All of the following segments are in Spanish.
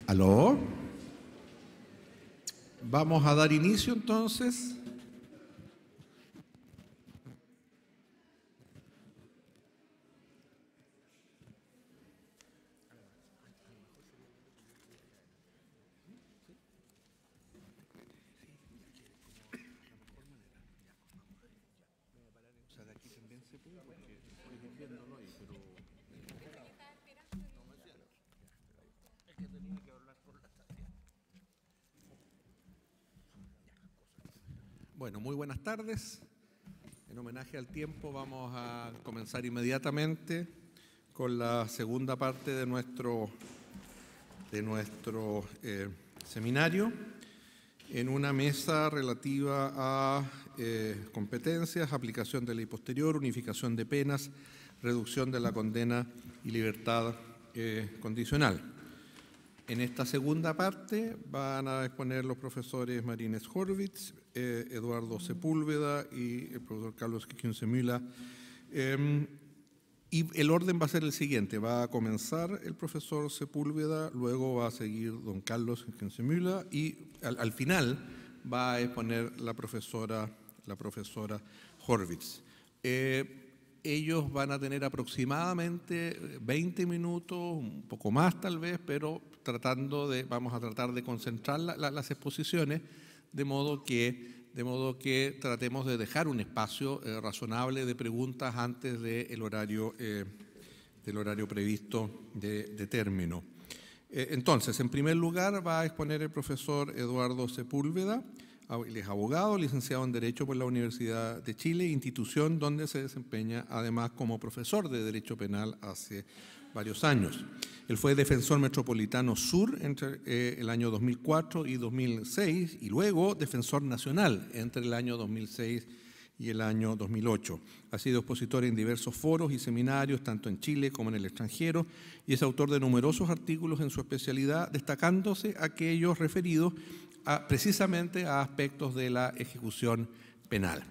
¿Aló? Vamos a dar inicio entonces. Bueno, muy buenas tardes. En homenaje al tiempo vamos a comenzar inmediatamente con la segunda parte de nuestro seminario en una mesa relativa a competencias, aplicación de ley posterior, unificación de penas, reducción de la condena y libertad condicional. En esta segunda parte van a exponer los profesores Marines Horvitz, Eduardo Sepúlveda y el profesor Carlos Kienzemüller. Y el orden va a ser el siguiente: va a comenzar el profesor Sepúlveda, luego va a seguir don Carlos Kienzemüller y al final va a exponer la profesora Horvitz. Ellos van a tener aproximadamente 20 minutos, un poco más tal vez, pero vamos a tratar de concentrar las exposiciones de modo que tratemos de dejar un espacio razonable de preguntas antes del horario previsto de término. Entonces, en primer lugar va a exponer el profesor Eduardo Sepúlveda. Él es abogado, licenciado en Derecho por la Universidad de Chile, institución donde se desempeña además como profesor de Derecho Penal hace varios años. Él fue defensor metropolitano sur entre el año 2004 y 2006 y luego defensor nacional entre el año 2006 y el año 2008. Ha sido expositor en diversos foros y seminarios, tanto en Chile como en el extranjero, y es autor de numerosos artículos en su especialidad, destacándose aquellos referidos precisamente a aspectos de la ejecución penal.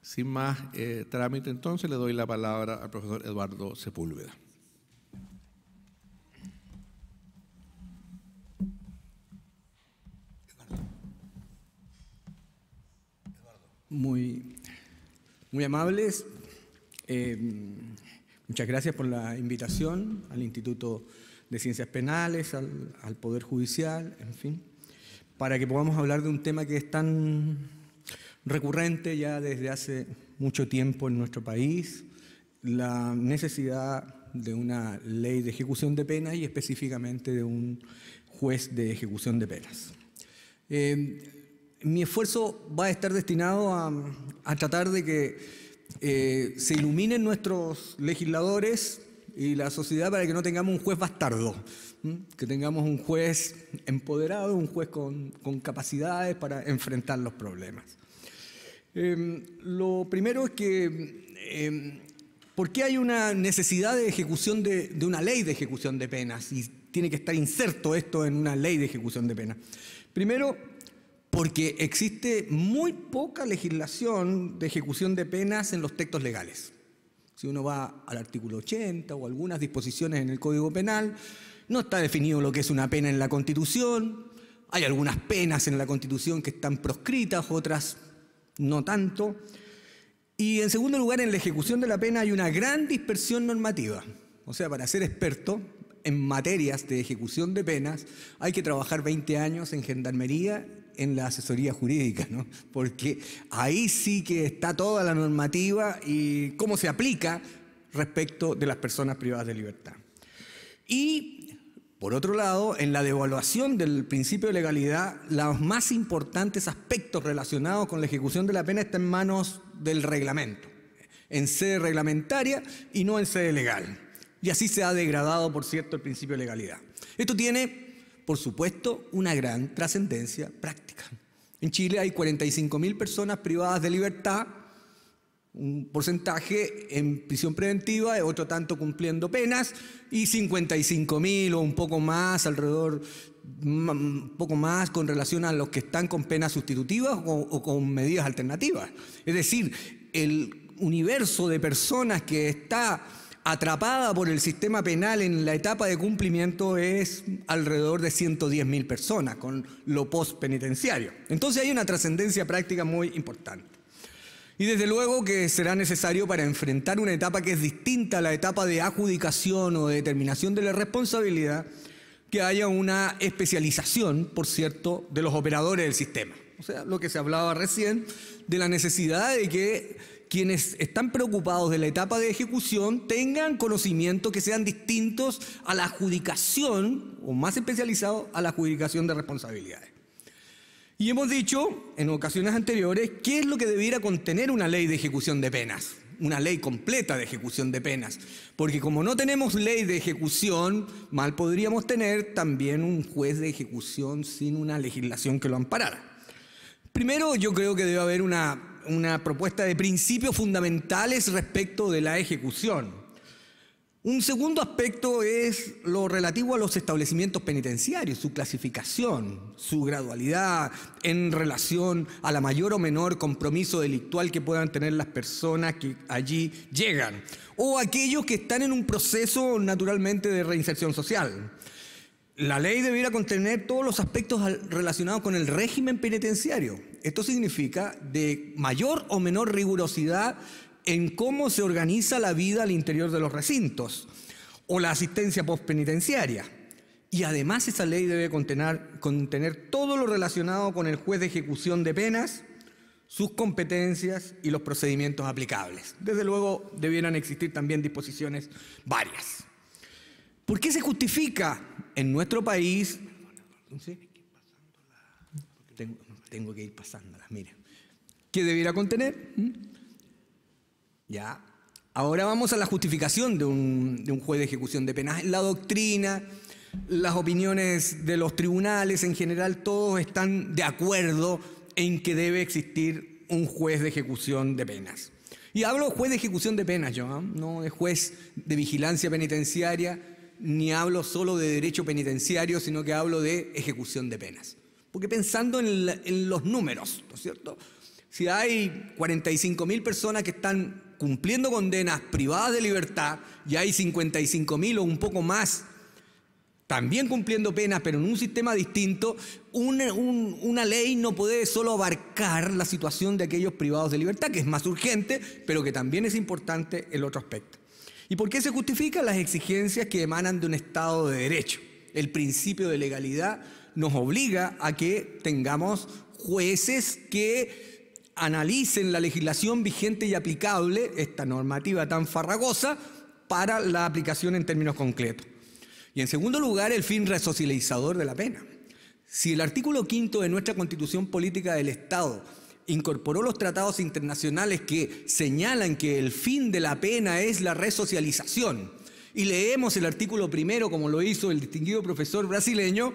Sin más trámite, entonces, le doy la palabra al profesor Eduardo Sepúlveda. Muy amables. Muchas gracias por la invitación al Instituto de Ciencias Penales, al Poder Judicial, en fin, para que podamos hablar de un tema que es tan recurrente ya desde hace mucho tiempo en nuestro país, la necesidad de una ley de ejecución de penas y específicamente de un juez de ejecución de penas. Mi esfuerzo va a estar destinado a tratar de que se iluminen nuestros legisladores y la sociedad para que no tengamos un juez bastardo, que tengamos un juez empoderado, un juez con capacidades para enfrentar los problemas. Lo primero es que, ¿por qué hay una necesidad de ejecución de una ley de ejecución de penas? Y tiene que estar inserto esto en una ley de ejecución de penas. Primero, porque existe muy poca legislación de ejecución de penas en los textos legales. Si uno va al artículo 80 o algunas disposiciones en el Código Penal, no está definido lo que es una pena en la Constitución. Hay algunas penas en la Constitución que están proscritas, otras no tanto. Y en segundo lugar, en la ejecución de la pena hay una gran dispersión normativa. O sea, para ser experto en materias de ejecución de penas hay que trabajar 20 años en gendarmería, en la asesoría jurídica, ¿no? Porque ahí sí que está toda la normativa y cómo se aplica respecto de las personas privadas de libertad. Y, por otro lado, en la devaluación del principio de legalidad, los más importantes aspectos relacionados con la ejecución de la pena están en manos del reglamento, en sede reglamentaria y no en sede legal. Y así se ha degradado, por cierto, el principio de legalidad. Esto tiene, por supuesto, una gran trascendencia práctica. En Chile hay 45.000 personas privadas de libertad, un porcentaje en prisión preventiva, otro tanto cumpliendo penas, y 55.000 o un poco más, alrededor, un poco más con relación a los que están con penas sustitutivas o con medidas alternativas. Es decir, el universo de personas que está atrapada por el sistema penal en la etapa de cumplimiento es alrededor de 110.000 personas con lo postpenitenciario. Entonces hay una trascendencia práctica muy importante. Y desde luego que será necesario para enfrentar una etapa que es distinta a la etapa de adjudicación o de determinación de la responsabilidad, que haya una especialización, por cierto, de los operadores del sistema. O sea, lo que se hablaba recién de la necesidad de que quienes están preocupados de la etapa de ejecución tengan conocimientos que sean distintos a la adjudicación, o más especializados a la adjudicación de responsabilidades. Y hemos dicho en ocasiones anteriores qué es lo que debiera contener una ley de ejecución de penas, una ley completa de ejecución de penas, porque como no tenemos ley de ejecución, mal podríamos tener también un juez de ejecución sin una legislación que lo amparara. Primero, yo creo que debe haber una propuesta de principios fundamentales respecto de la ejecución. Un segundo aspecto es lo relativo a los establecimientos penitenciarios, su clasificación, su gradualidad en relación a la mayor o menor compromiso delictual que puedan tener las personas que allí llegan, o aquellos que están en un proceso naturalmente de reinserción social. La ley debiera contener todos los aspectos relacionados con el régimen penitenciario. Esto significa de mayor o menor rigurosidad en cómo se organiza la vida al interior de los recintos o la asistencia postpenitenciaria. Y además esa ley debe contener todo lo relacionado con el juez de ejecución de penas, sus competencias y los procedimientos aplicables. Desde luego debieran existir también disposiciones varias. ¿Por qué se justifica en nuestro país? Tengo que ir pasándolas, mire. ¿Qué debiera contener? Ya. Ahora vamos a la justificación de un juez de ejecución de penas. La doctrina, las opiniones de los tribunales en general, todos están de acuerdo en que debe existir un juez de ejecución de penas. Y hablo de juez de ejecución de penas yo, no de juez de vigilancia penitenciaria, ni hablo solo de derecho penitenciario, sino que hablo de ejecución de penas. Porque pensando en los números, ¿no es cierto? Si hay 45.000 personas que están cumpliendo condenas privadas de libertad y hay 55.000 o un poco más también cumpliendo penas, pero en un sistema distinto, una ley no puede solo abarcar la situación de aquellos privados de libertad, que es más urgente, pero que también es importante el otro aspecto. ¿Y por qué se justifican las exigencias que emanan de un Estado de Derecho? El principio de legalidad nos obliga a que tengamos jueces que analicen la legislación vigente y aplicable, esta normativa tan farragosa, para la aplicación en términos concretos. Y en segundo lugar, el fin resocializador de la pena. Si el artículo 5 de nuestra Constitución Política del Estado incorporó los tratados internacionales que señalan que el fin de la pena es la resocialización, y leemos el artículo 1, como lo hizo el distinguido profesor brasileño,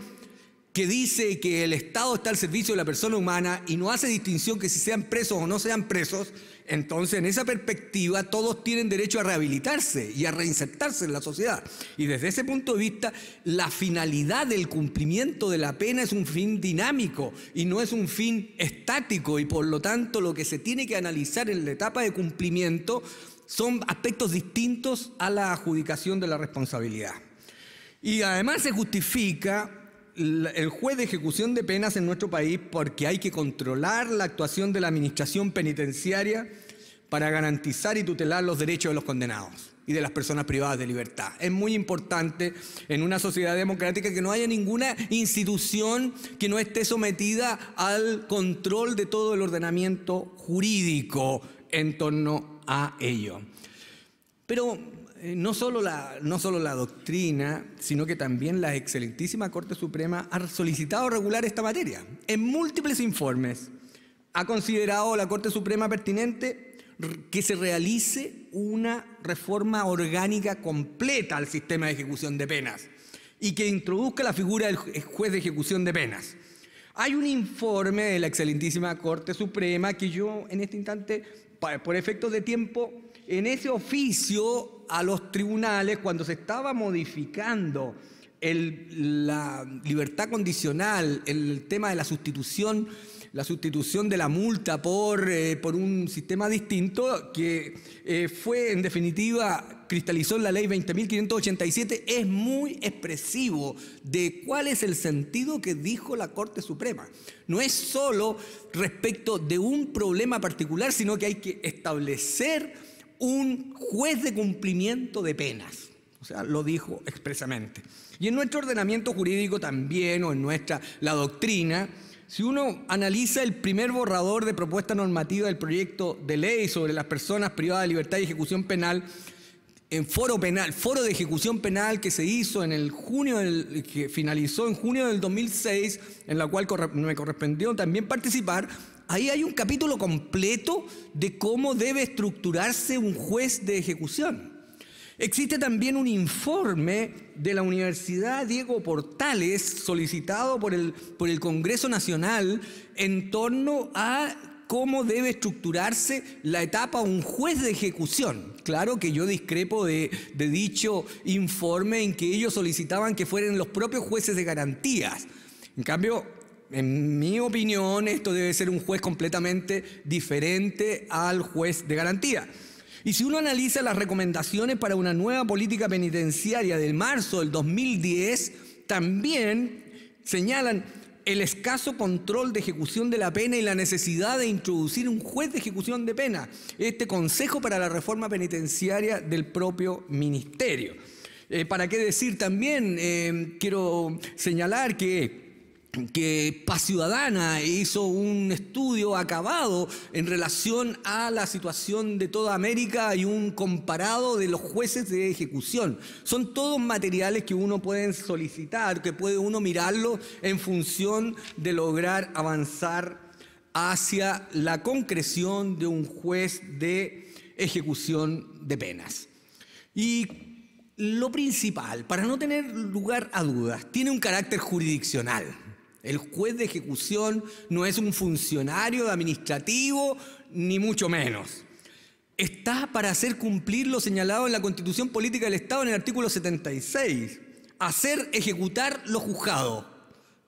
que dice que el Estado está al servicio de la persona humana y no hace distinción que si sean presos o no sean presos, entonces en esa perspectiva todos tienen derecho a rehabilitarse y a reinsertarse en la sociedad. Y desde ese punto de vista, la finalidad del cumplimiento de la pena es un fin dinámico y no es un fin estático, y por lo tanto lo que se tiene que analizar en la etapa de cumplimiento son aspectos distintos a la adjudicación de la responsabilidad. Y además se justifica el juez de ejecución de penas en nuestro país porque hay que controlar la actuación de la administración penitenciaria para garantizar y tutelar los derechos de los condenados y de las personas privadas de libertad. Es muy importante en una sociedad democrática que no haya ninguna institución que no esté sometida al control de todo el ordenamiento jurídico en torno a ello. Pero no solo la doctrina, sino que también la excelentísima Corte Suprema ha solicitado regular esta materia. En múltiples informes ha considerado la Corte Suprema pertinente que se realice una reforma orgánica completa al sistema de ejecución de penas y que introduzca la figura del juez de ejecución de penas. Hay un informe de la excelentísima Corte Suprema que yo en este instante, por efectos de tiempo, en ese oficio a los tribunales, cuando se estaba modificando la libertad condicional, el tema de la sustitución de la multa por un sistema distinto que fue, en definitiva, cristalizó en la ley 20.587, es muy expresivo de cuál es el sentido que dijo la Corte Suprema. No es solo respecto de un problema particular, sino que hay que establecer un juez de cumplimiento de penas. O sea, lo dijo expresamente. Y en nuestro ordenamiento jurídico también, o en la doctrina, si uno analiza el primer borrador de propuesta normativa del proyecto de ley sobre las personas privadas de libertad y ejecución penal, en foro de ejecución penal que se hizo que finalizó en junio del 2006, en la cual me correspondió también participar, ahí hay un capítulo completo de cómo debe estructurarse un juez de ejecución. Existe también un informe de la Universidad Diego Portales solicitado por el Congreso Nacional en torno a cómo debe estructurarse la etapa un juez de ejecución. Claro que yo discrepo de dicho informe en que ellos solicitaban que fueran los propios jueces de garantías. En cambio, en mi opinión, esto debe ser un juez completamente diferente al juez de garantía. Y si uno analiza las recomendaciones para una nueva política penitenciaria del marzo del 2010, también señalan el escaso control de ejecución de la pena y la necesidad de introducir un juez de ejecución de pena. Este consejo para la reforma penitenciaria del propio ministerio. ¿Para qué decir también? Quiero señalar que Paz Ciudadana hizo un estudio acabado en relación a la situación de toda América y un comparado de los jueces de ejecución. Son todos materiales que uno puede solicitar, que puede uno mirarlo en función de lograr avanzar hacia la concreción de un juez de ejecución de penas. Y lo principal, para no tener lugar a dudas, tiene un carácter jurisdiccional. El juez de ejecución no es un funcionario administrativo, ni mucho menos. Está para hacer cumplir lo señalado en la Constitución Política del Estado en el artículo 76. Hacer ejecutar lo juzgado.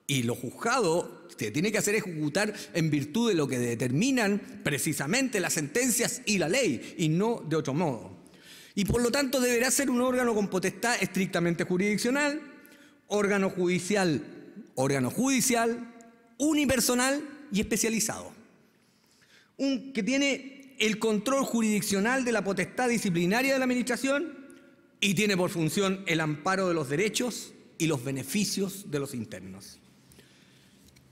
Y lo juzgado se tiene que hacer ejecutar en virtud de lo que determinan precisamente las sentencias y la ley, y no de otro modo. Y por lo tanto deberá ser un órgano con potestad estrictamente jurisdiccional, órgano judicial, unipersonal y especializado. Que tiene el control jurisdiccional de la potestad disciplinaria de la administración y tiene por función el amparo de los derechos y los beneficios de los internos.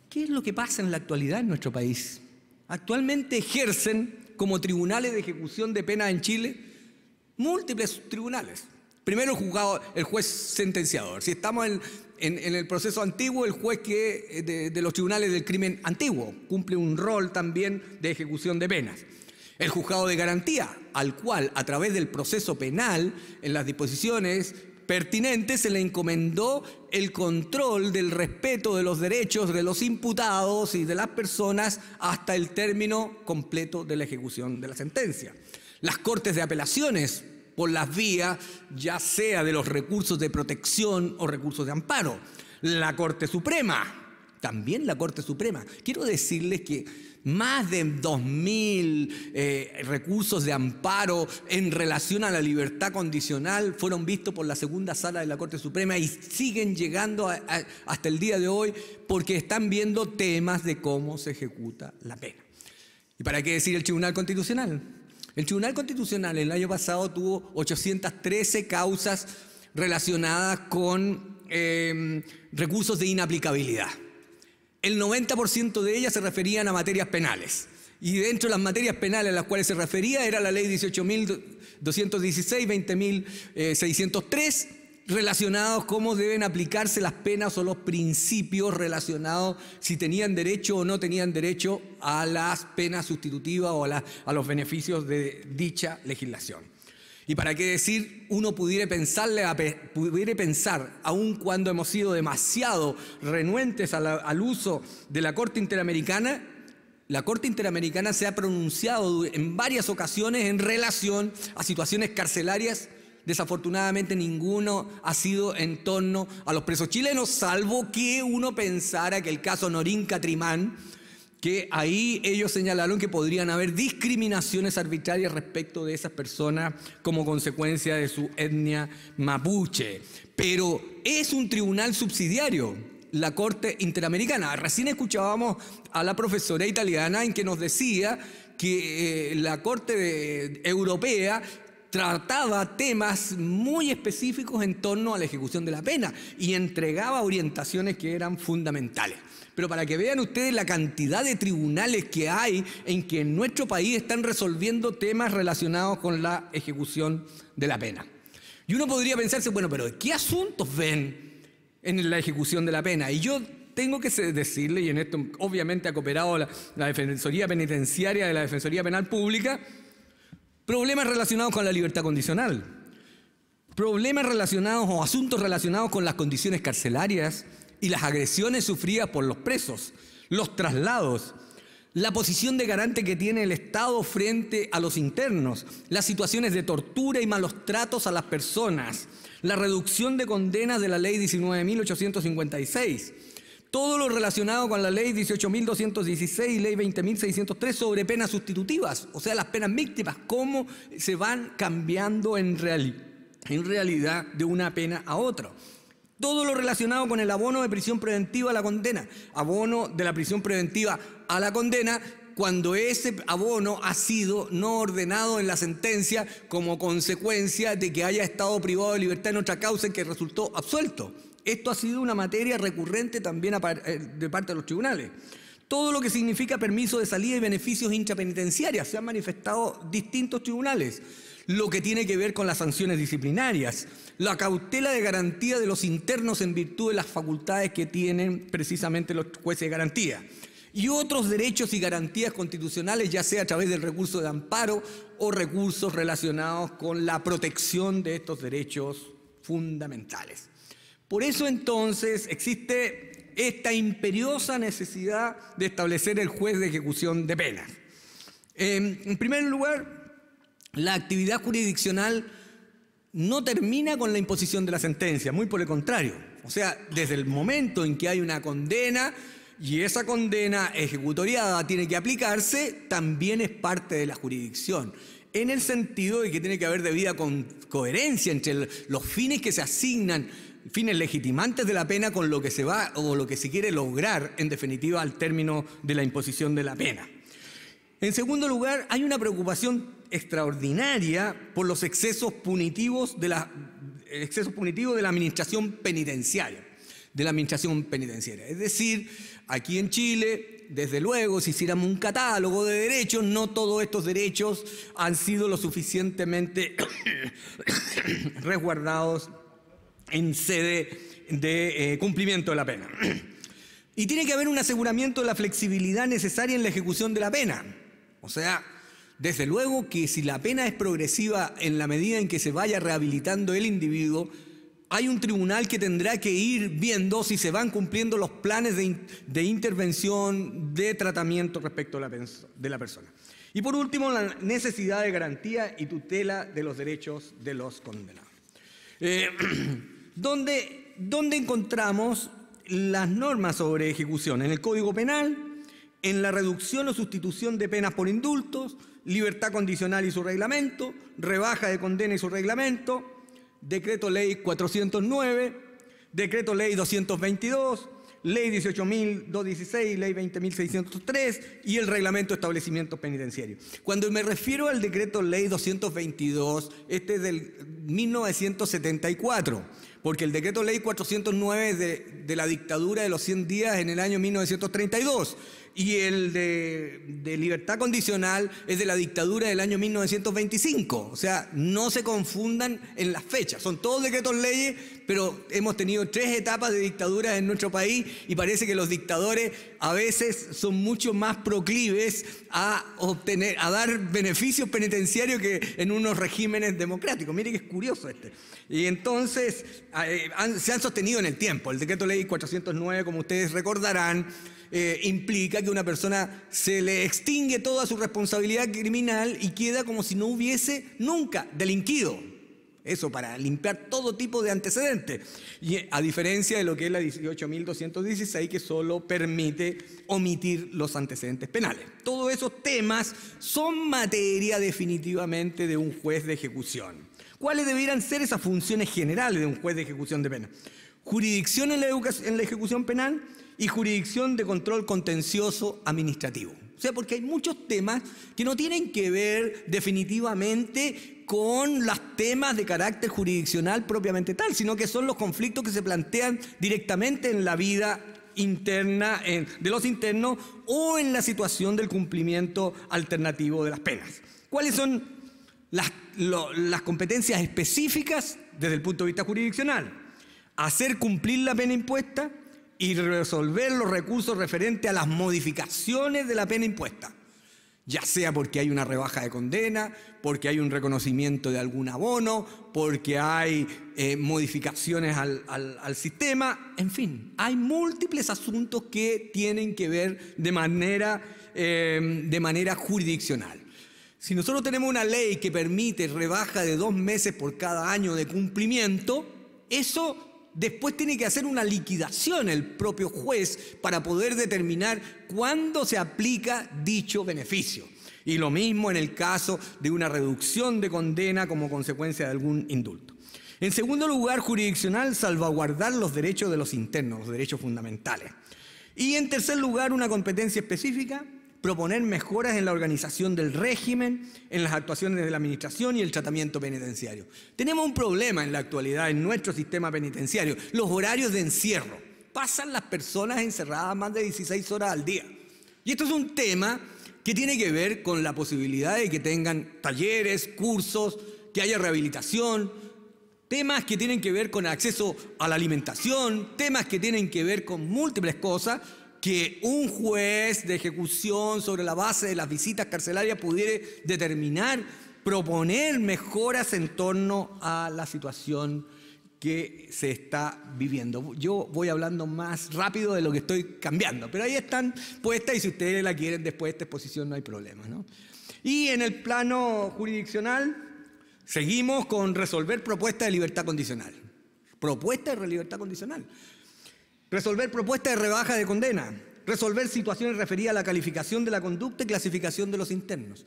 ¿Qué es lo que pasa en la actualidad en nuestro país? Actualmente ejercen como tribunales de ejecución de pena en Chile múltiples tribunales. Primero el juez sentenciador. Si estamos en el proceso antiguo, el juez de los tribunales del crimen antiguo cumple un rol también de ejecución de penas. El juzgado de garantía, al cual a través del proceso penal, en las disposiciones pertinentes, se le encomendó el control del respeto de los derechos de los imputados y de las personas hasta el término completo de la ejecución de la sentencia. Las Cortes de Apelaciones, por las vías ya sea de los recursos de protección o recursos de amparo. La Corte Suprema, también la Corte Suprema. Quiero decirles que más de 2.000 recursos de amparo en relación a la libertad condicional fueron vistos por la segunda sala de la Corte Suprema y siguen llegando hasta el día de hoy porque están viendo temas de cómo se ejecuta la pena. ¿Y para qué decir el Tribunal Constitucional? El Tribunal Constitucional el año pasado tuvo 813 causas relacionadas con recursos de inaplicabilidad. El 90% de ellas se referían a materias penales. Y dentro de las materias penales a las cuales se refería era la ley 18.216, 20.603, relacionados cómo deben aplicarse las penas o los principios relacionados si tenían derecho o no tenían derecho a las penas sustitutivas o a los beneficios de dicha legislación. Y para qué decir, uno pudiera pensar, aun cuando hemos sido demasiado renuentes al uso de la Corte Interamericana, la Corte Interamericana se ha pronunciado en varias ocasiones en relación a situaciones carcelarias Desafortunadamente ninguno ha sido en torno a los presos chilenos, salvo que uno pensara que el caso Norín Catrimán, que ahí ellos señalaron que podrían haber discriminaciones arbitrarias respecto de esas personas como consecuencia de su etnia mapuche. Pero es un tribunal subsidiario, la Corte Interamericana. Recién escuchábamos a la profesora italiana en que nos decía que la Corte Europea trataba temas muy específicos en torno a la ejecución de la pena y entregaba orientaciones que eran fundamentales. Pero para que vean ustedes la cantidad de tribunales que hay en que en nuestro país están resolviendo temas relacionados con la ejecución de la pena. Y uno podría pensarse, bueno, pero ¿qué asuntos ven en la ejecución de la pena? Y yo tengo que decirle, y en esto obviamente ha cooperado la Defensoría Penitenciaria de la Defensoría Penal Pública, problemas relacionados con la libertad condicional, problemas relacionados o asuntos relacionados con las condiciones carcelarias y las agresiones sufridas por los presos, los traslados, la posición de garante que tiene el Estado frente a los internos, las situaciones de tortura y malos tratos a las personas, la reducción de condenas de la Ley 19.856, todo lo relacionado con la Ley 18.216 y Ley 20.603 sobre penas sustitutivas, o sea, las penas mixtas, cómo se van cambiando en realidad de una pena a otra. Todo lo relacionado con el abono de prisión preventiva a la condena, abono de la prisión preventiva a la condena cuando ese abono ha sido no ordenado en la sentencia como consecuencia de que haya estado privado de libertad en otra causa en que resultó absuelto. Esto ha sido una materia recurrente también de parte de los tribunales. Todo lo que significa permiso de salida y beneficios intrapenitenciarios, se han manifestado distintos tribunales. Lo que tiene que ver con las sanciones disciplinarias, la cautela de garantía de los internos en virtud de las facultades que tienen precisamente los jueces de garantía, y otros derechos y garantías constitucionales, ya sea a través del recurso de amparo o recursos relacionados con la protección de estos derechos fundamentales. Por eso entonces existe esta imperiosa necesidad de establecer el juez de ejecución de penas. En primer lugar, la actividad jurisdiccional no termina con la imposición de la sentencia, muy por el contrario. O sea, desde el momento en que hay una condena y esa condena ejecutoriada tiene que aplicarse, también es parte de la jurisdicción, en el sentido de que tiene que haber debida coherencia entre los fines que se asignan, fines legitimantes de la pena, con lo que se va o lo que se quiere lograr, en definitiva, al término de la imposición de la pena. En segundo lugar, hay una preocupación extraordinaria por los excesos punitivos de la administración penitenciaria. Es decir, aquí en Chile, desde luego, si hiciéramos un catálogo de derechos, no todos estos derechos han sido lo suficientemente resguardados en sede de cumplimiento de la pena. Y tiene que haber un aseguramiento de la flexibilidad necesaria en la ejecución de la pena. O sea, desde luego que si la pena es progresiva en la medida en que se vaya rehabilitando el individuo, hay un tribunal que tendrá que ir viendo si se van cumpliendo los planes de intervención, de tratamiento respecto de la persona. Y por último, la necesidad de garantía y tutela de los derechos de los condenados. ¿Dónde encontramos las normas sobre ejecución? En el Código Penal, en la reducción o sustitución de penas por indultos, libertad condicional y su reglamento, rebaja de condena y su reglamento, Decreto Ley 409, Decreto Ley 222, Ley 18.216, Ley 20.603 y el Reglamento de Establecimientos Penitenciarios. Cuando me refiero al Decreto Ley 222, este es del 1974, porque el Decreto Ley 409 es de la dictadura de los 100 días en el año 1932 y el de libertad condicional es de la dictadura del año 1925. O sea, no se confundan en las fechas. Son todos decretos leyes, pero hemos tenido 3 etapas de dictadura en nuestro país y parece que los dictadores a veces son mucho más proclives a dar beneficios penitenciarios que en unos regímenes democráticos. Mire que es curioso este. Y entonces se han sostenido en el tiempo. El decreto ley 409, como ustedes recordarán, implica que a una persona se le extingue toda su responsabilidad criminal y queda como si no hubiese nunca delinquido. Eso para limpiar todo tipo de antecedentes. Y a diferencia de lo que es la 18.216, que solo permite omitir los antecedentes penales. Todos esos temas son materia definitivamente de un juez de ejecución. ¿Cuáles debieran ser esas funciones generales de un juez de ejecución de pena? Jurisdicción en la ejecución penal y jurisdicción de control contencioso administrativo. O sea, porque hay muchos temas que no tienen que ver definitivamente con los temas de carácter jurisdiccional propiamente tal, sino que son los conflictos que se plantean directamente en la vida interna de los internos o en la situación del cumplimiento alternativo de las penas. ¿Cuáles son las competencias específicas desde el punto de vista jurisdiccional? Hacer cumplir la pena impuesta y resolver los recursos referentes a las modificaciones de la pena impuesta, ya sea porque hay una rebaja de condena, porque hay un reconocimiento de algún abono, porque hay modificaciones al sistema, en fin, hay múltiples asuntos que tienen que ver de manera jurisdiccional. Si nosotros tenemos una ley que permite rebaja de 2 meses por cada año de cumplimiento, eso después tiene que hacer una liquidación el propio juez para poder determinar cuándo se aplica dicho beneficio. Y lo mismo en el caso de una reducción de condena como consecuencia de algún indulto. En segundo lugar, jurisdiccional, salvaguardar los derechos de los internos, los derechos fundamentales. Y en tercer lugar, una competencia específica, proponer mejoras en la organización del régimen, en las actuaciones de la administración y el tratamiento penitenciario. Tenemos un problema en la actualidad en nuestro sistema penitenciario, los horarios de encierro. Pasan las personas encerradas más de 16 horas al día. Y esto es un tema que tiene que ver con la posibilidad de que tengan talleres, cursos, que haya rehabilitación, temas que tienen que ver con el acceso a la alimentación, temas que tienen que ver con múltiples cosas que un juez de ejecución sobre la base de las visitas carcelarias pudiera determinar, proponer mejoras en torno a la situación que se está viviendo. Yo voy hablando más rápido de lo que estoy cambiando, pero ahí están puestas y si ustedes la quieren después de esta exposición no hay problema, ¿no? Y en el plano jurisdiccional seguimos con resolver propuestas de libertad condicional. Propuestas de libertad condicional. Resolver propuestas de rebaja de condena, resolver situaciones referidas a la calificación de la conducta y clasificación de los internos.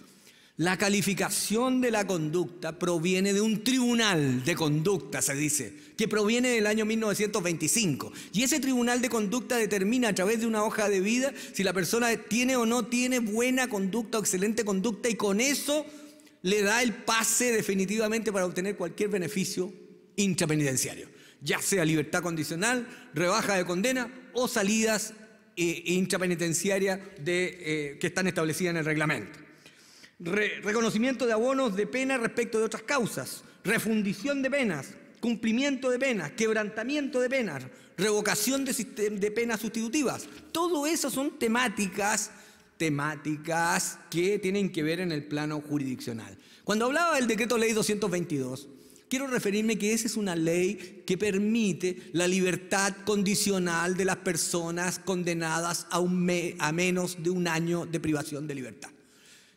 La calificación de la conducta proviene de un tribunal de conducta, se dice, que proviene del año 1925. Y ese tribunal de conducta determina a través de una hoja de vida si la persona tiene o no tiene buena conducta o excelente conducta y con eso le da el pase definitivamente para obtener cualquier beneficio intrapenitenciario, ya sea libertad condicional, rebaja de condena o salidas intrapenitenciarias que están establecidas en el reglamento. Reconocimiento de abonos de pena respecto de otras causas, refundición de penas, cumplimiento de penas, quebrantamiento de penas, revocación de penas sustitutivas. Todo eso son temáticas que tienen que ver en el plano jurisdiccional. Cuando hablaba del decreto ley 222, quiero referirme que esa es una ley que permite la libertad condicional de las personas condenadas a menos de 1 año de privación de libertad.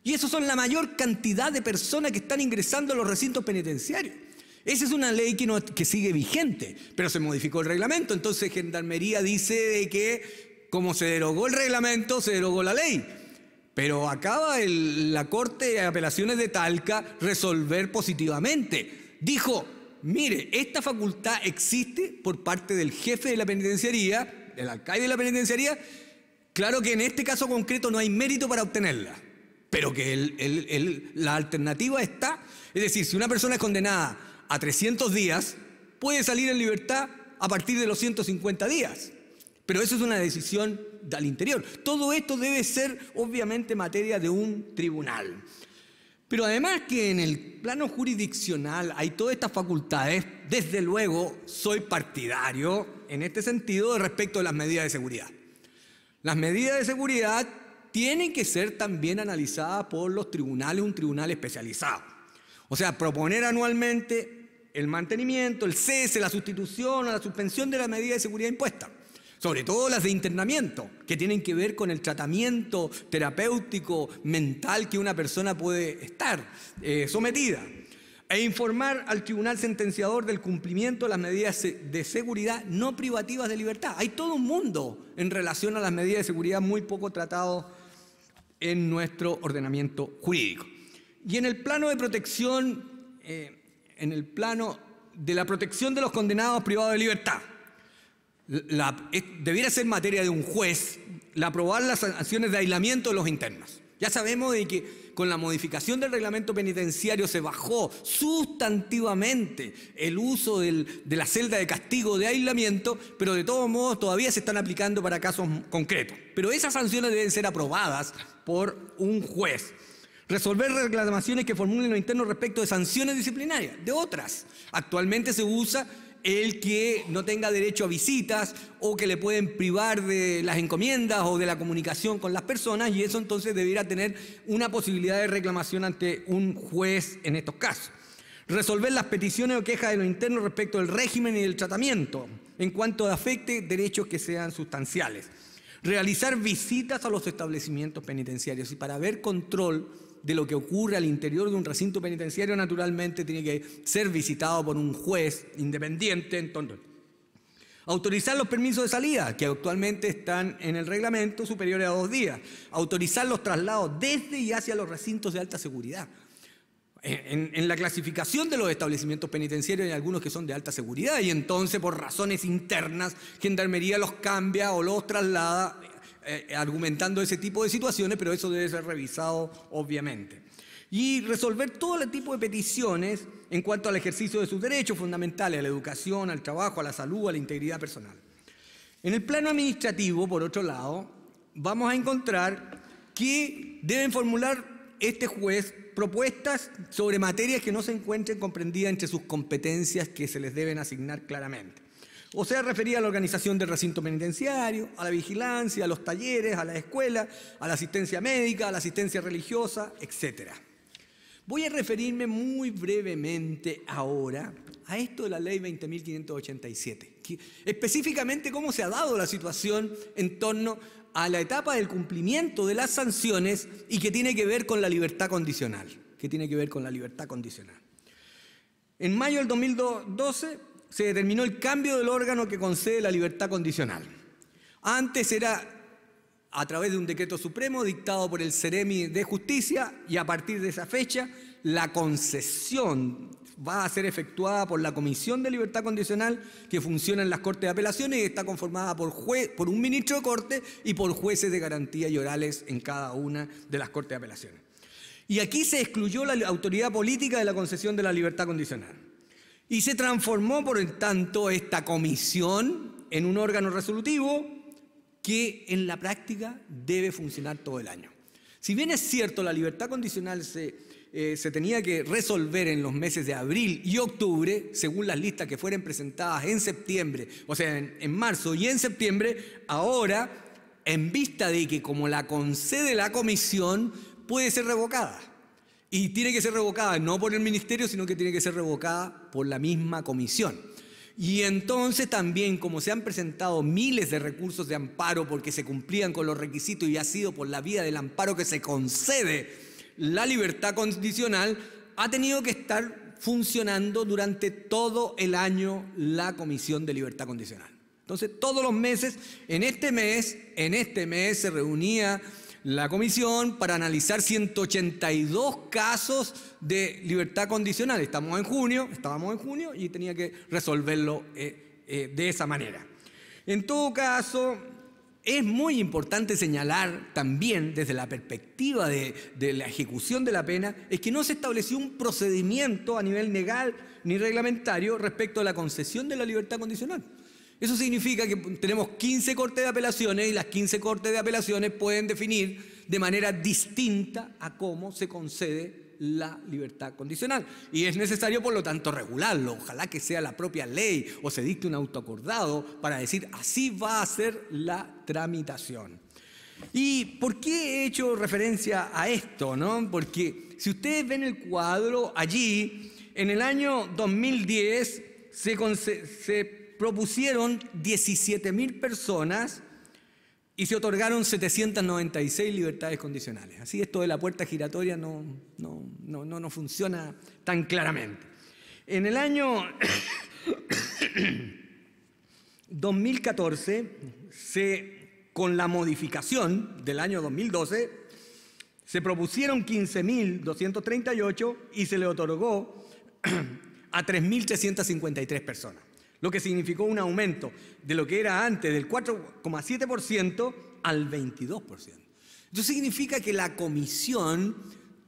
Y eso son la mayor cantidad de personas que están ingresando a los recintos penitenciarios. Esa es una ley que sigue vigente, pero se modificó el reglamento. Entonces Gendarmería dice de que como se derogó el reglamento, se derogó la ley. Pero acaba la Corte de Apelaciones de Talca resolver positivamente. Dijo, mire, esta facultad existe por parte del jefe de la penitenciaría, del alcaide de la penitenciaría. Claro que en este caso concreto no hay mérito para obtenerla, pero que la alternativa está. Es decir, si una persona es condenada a 300 días, puede salir en libertad a partir de los 150 días. Pero eso es una decisión del interior. Todo esto debe ser, obviamente, materia de un tribunal. Pero además que en el plano jurisdiccional hay todas estas facultades, desde luego soy partidario en este sentido respecto de las medidas de seguridad. Las medidas de seguridad tienen que ser también analizadas por los tribunales, un tribunal especializado. O sea, proponer anualmente el mantenimiento, el cese, la sustitución o la suspensión de las medidas de seguridad impuestas. Sobre todo las de internamiento, que tienen que ver con el tratamiento terapéutico mental que una persona puede estar sometida. e informar al tribunal sentenciador del cumplimiento de las medidas de seguridad no privativas de libertad. Hay todo un mundo en relación a las medidas de seguridad muy poco tratado en nuestro ordenamiento jurídico. Y en el plano de protección, de la protección de los condenados privados de libertad, debiera ser materia de un juez la aprobar las sanciones de aislamiento de los internos. Ya sabemos de que con la modificación del reglamento penitenciario se bajó sustantivamente el uso de la celda de castigo de aislamiento, pero de todos modos todavía se están aplicando para casos concretos. Pero esas sanciones deben ser aprobadas por un juez. Resolver reclamaciones que formulen los internos respecto de sanciones disciplinarias, de otras. Actualmente se usa el que no tenga derecho a visitas o que le pueden privar de las encomiendas o de la comunicación con las personas, y eso entonces debiera tener una posibilidad de reclamación ante un juez en estos casos. Resolver las peticiones o quejas de los internos respecto del régimen y del tratamiento en cuanto afecte derechos que sean sustanciales. Realizar visitas a los establecimientos penitenciarios, y para ver control de lo que ocurre al interior de un recinto penitenciario, naturalmente tiene que ser visitado por un juez independiente. Entonces, autorizar los permisos de salida, que actualmente están en el reglamento, superiores a 2 días. Autorizar los traslados desde y hacia los recintos de alta seguridad. En la clasificación de los establecimientos penitenciarios hay algunos que son de alta seguridad, y entonces por razones internas Gendarmería los cambia o los traslada, argumentando ese tipo de situaciones, pero eso debe ser revisado obviamente. Y resolver todo el tipo de peticiones en cuanto al ejercicio de sus derechos fundamentales, a la educación, al trabajo, a la salud, a la integridad personal. En el plano administrativo, por otro lado, vamos a encontrar que deben formular este juez propuestas sobre materias que no se encuentren comprendidas entre sus competencias que se les deben asignar claramente. O sea, refería a la organización del recinto penitenciario, a la vigilancia, a los talleres, a la escuela, a la asistencia médica, a la asistencia religiosa, etc. Voy a referirme muy brevemente ahora a esto de la ley 20.587, específicamente cómo se ha dado la situación en torno a la etapa del cumplimiento de las sanciones y que tiene que ver con la libertad condicional. En mayo del 2012 se determinó el cambio del órgano que concede la libertad condicional. Antes era a través de un decreto supremo dictado por el Ceremi de Justicia, y a partir de esa fecha la concesión va a ser efectuada por la Comisión de Libertad Condicional, que funciona en las Cortes de Apelaciones y está conformada por un ministro de Corte y por jueces de garantía y orales en cada una de las Cortes de Apelaciones. Y aquí se excluyó la autoridad política de la concesión de la libertad condicional. Y se transformó, por el tanto, esta comisión en un órgano resolutivo que en la práctica debe funcionar todo el año. Si bien es cierto, la libertad condicional se tenía que resolver en los meses de abril y octubre, según las listas que fueran presentadas en septiembre, o sea, en marzo y en septiembre, ahora, en vista de que como la concede la comisión, puede ser revocada. Y tiene que ser revocada no por el ministerio, sino que tiene que ser revocada por la misma comisión. Y entonces también, como se han presentado miles de recursos de amparo porque se cumplían con los requisitos y ha sido por la vía del amparo que se concede la libertad condicional, ha tenido que estar funcionando durante todo el año la Comisión de Libertad Condicional. Entonces, todos los meses, en este mes se reunía la comisión para analizar 182 casos de libertad condicional. Estábamos en junio y tenía que resolverlo de esa manera. En todo caso, es muy importante señalar también desde la perspectiva de la ejecución de la pena, es que no se estableció un procedimiento a nivel legal ni reglamentario respecto a la concesión de la libertad condicional. Eso significa que tenemos 15 cortes de apelaciones y las 15 cortes de apelaciones pueden definir de manera distinta a cómo se concede la libertad condicional. Y es necesario, por lo tanto, regularlo. Ojalá que sea la propia ley o se dicte un autoacordado para decir así va a ser la tramitación. ¿Y por qué he hecho referencia a esto, no? Porque si ustedes ven el cuadro allí, en el año 2010 se propusieron 17.000 personas y se otorgaron 796 libertades condicionales. Así esto de la puerta giratoria no funciona tan claramente. En el año 2014, con la modificación del año 2012, se propusieron 15.238 y se le otorgó a 3.353 personas, lo que significó un aumento de lo que era antes del 4,7% al 22%. Eso significa que la comisión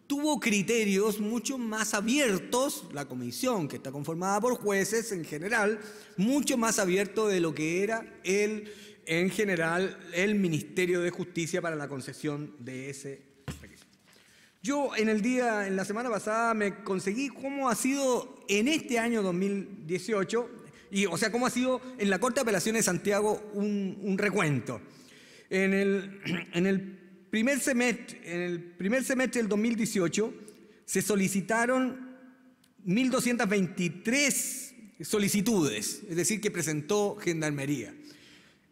tuvo criterios mucho más abiertos, la comisión que está conformada por jueces en general, mucho más abierto de lo que era en general el Ministerio de Justicia para la concesión de ese requisito. Yo en la semana pasada me conseguí cómo ha sido en este año 2018, o sea, cómo ha sido en la Corte de Apelaciones de Santiago un recuento. En el primer semestre del 2018 se solicitaron 1.223 solicitudes, es decir, que presentó Gendarmería,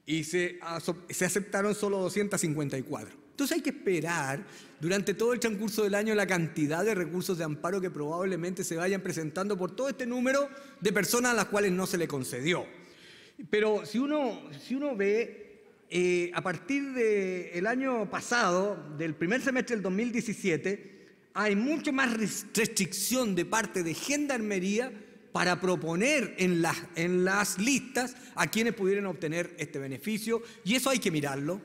y se aceptaron solo 254. Entonces hay que esperar durante todo el transcurso del año la cantidad de recursos de amparo que probablemente se vayan presentando por todo este número de personas a las cuales no se le concedió. Pero si uno ve, a partir del año pasado, del primer semestre del 2017, hay mucho más restricción de parte de Gendarmería para proponer en las listas a quienes pudieran obtener este beneficio, y eso hay que mirarlo,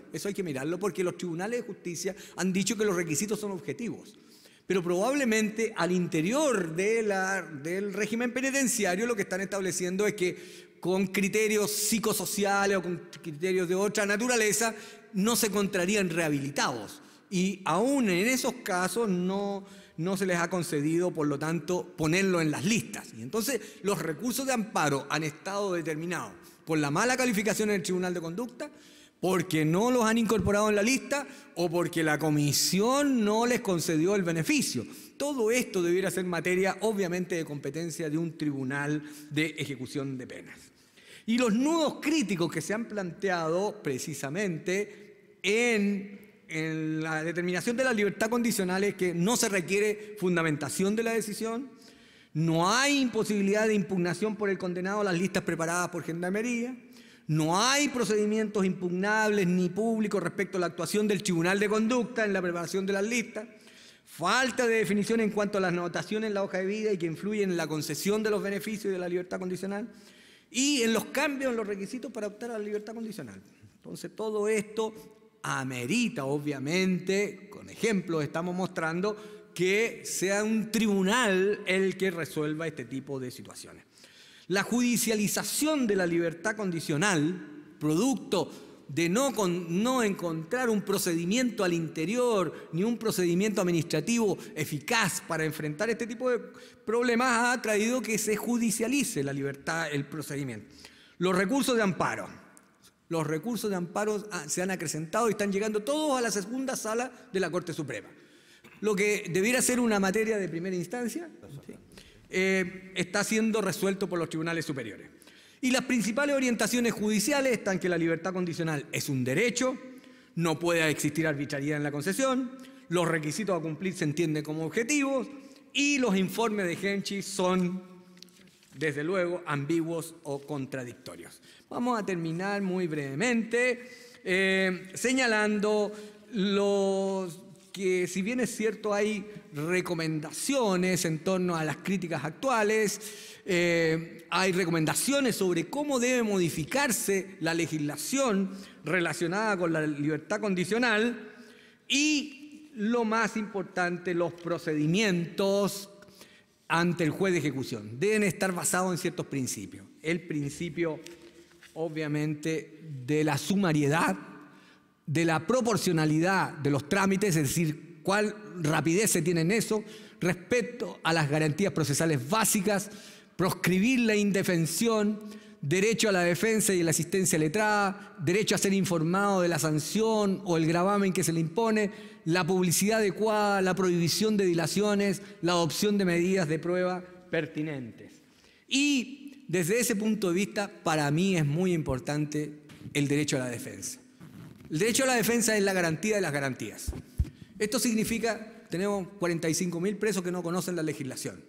porque los tribunales de justicia han dicho que los requisitos son objetivos. Pero probablemente al interior del régimen penitenciario lo que están estableciendo es que con criterios psicosociales o con criterios de otra naturaleza no se encontrarían rehabilitados. Y aún en esos casos no se les ha concedido, por lo tanto, ponerlo en las listas. Y entonces los recursos de amparo han estado determinados por la mala calificación en el Tribunal de Conducta, porque no los han incorporado en la lista o porque la comisión no les concedió el beneficio. Todo esto debiera ser materia, obviamente, de competencia de un tribunal de ejecución de penas. Y los nudos críticos que se han planteado precisamente en la determinación de la libertad condicional es que no se requiere fundamentación de la decisión, no hay imposibilidad de impugnación por el condenado a las listas preparadas por Gendarmería, no hay procedimientos impugnables ni públicos respecto a la actuación del Tribunal de Conducta en la preparación de las listas, falta de definición en cuanto a las anotaciones en la hoja de vida y que influyen en la concesión de los beneficios de la libertad condicional y en los cambios en los requisitos para optar a la libertad condicional. Entonces todo esto amerita, obviamente, con ejemplos estamos mostrando que sea un tribunal el que resuelva este tipo de situaciones. La judicialización de la libertad condicional, producto de no encontrar un procedimiento al interior ni un procedimiento administrativo eficaz para enfrentar este tipo de problemas, ha traído que se judicialice la libertad, el procedimiento. Los recursos de amparo. Los recursos de amparo se han acrecentado y están llegando todos a la segunda sala de la Corte Suprema. Lo que debiera ser una materia de primera instancia, ¿sí?, está siendo resuelto por los tribunales superiores. Y las principales orientaciones judiciales están que la libertad condicional es un derecho, no puede existir arbitrariedad en la concesión, los requisitos a cumplir se entienden como objetivos y los informes de Genchi son, desde luego, ambiguos o contradictorios. Vamos a terminar muy brevemente señalando que, si bien es cierto, hay recomendaciones en torno a las críticas actuales, hay recomendaciones sobre cómo debe modificarse la legislación relacionada con la libertad condicional y, lo más importante, los procedimientos ante el juez de ejecución deben estar basados en ciertos principios. El principio, obviamente, de la sumariedad, de la proporcionalidad de los trámites, es decir, cuál rapidez se tiene en eso, respecto a las garantías procesales básicas, proscribir la indefensión, derecho a la defensa y la asistencia letrada, derecho a ser informado de la sanción o el gravamen que se le impone, la publicidad adecuada, la prohibición de dilaciones, la adopción de medidas de prueba pertinentes. Y desde ese punto de vista, para mí es muy importante el derecho a la defensa. El derecho a la defensa es la garantía de las garantías. Esto significa, tenemos 45.000 presos que no conocen la legislación.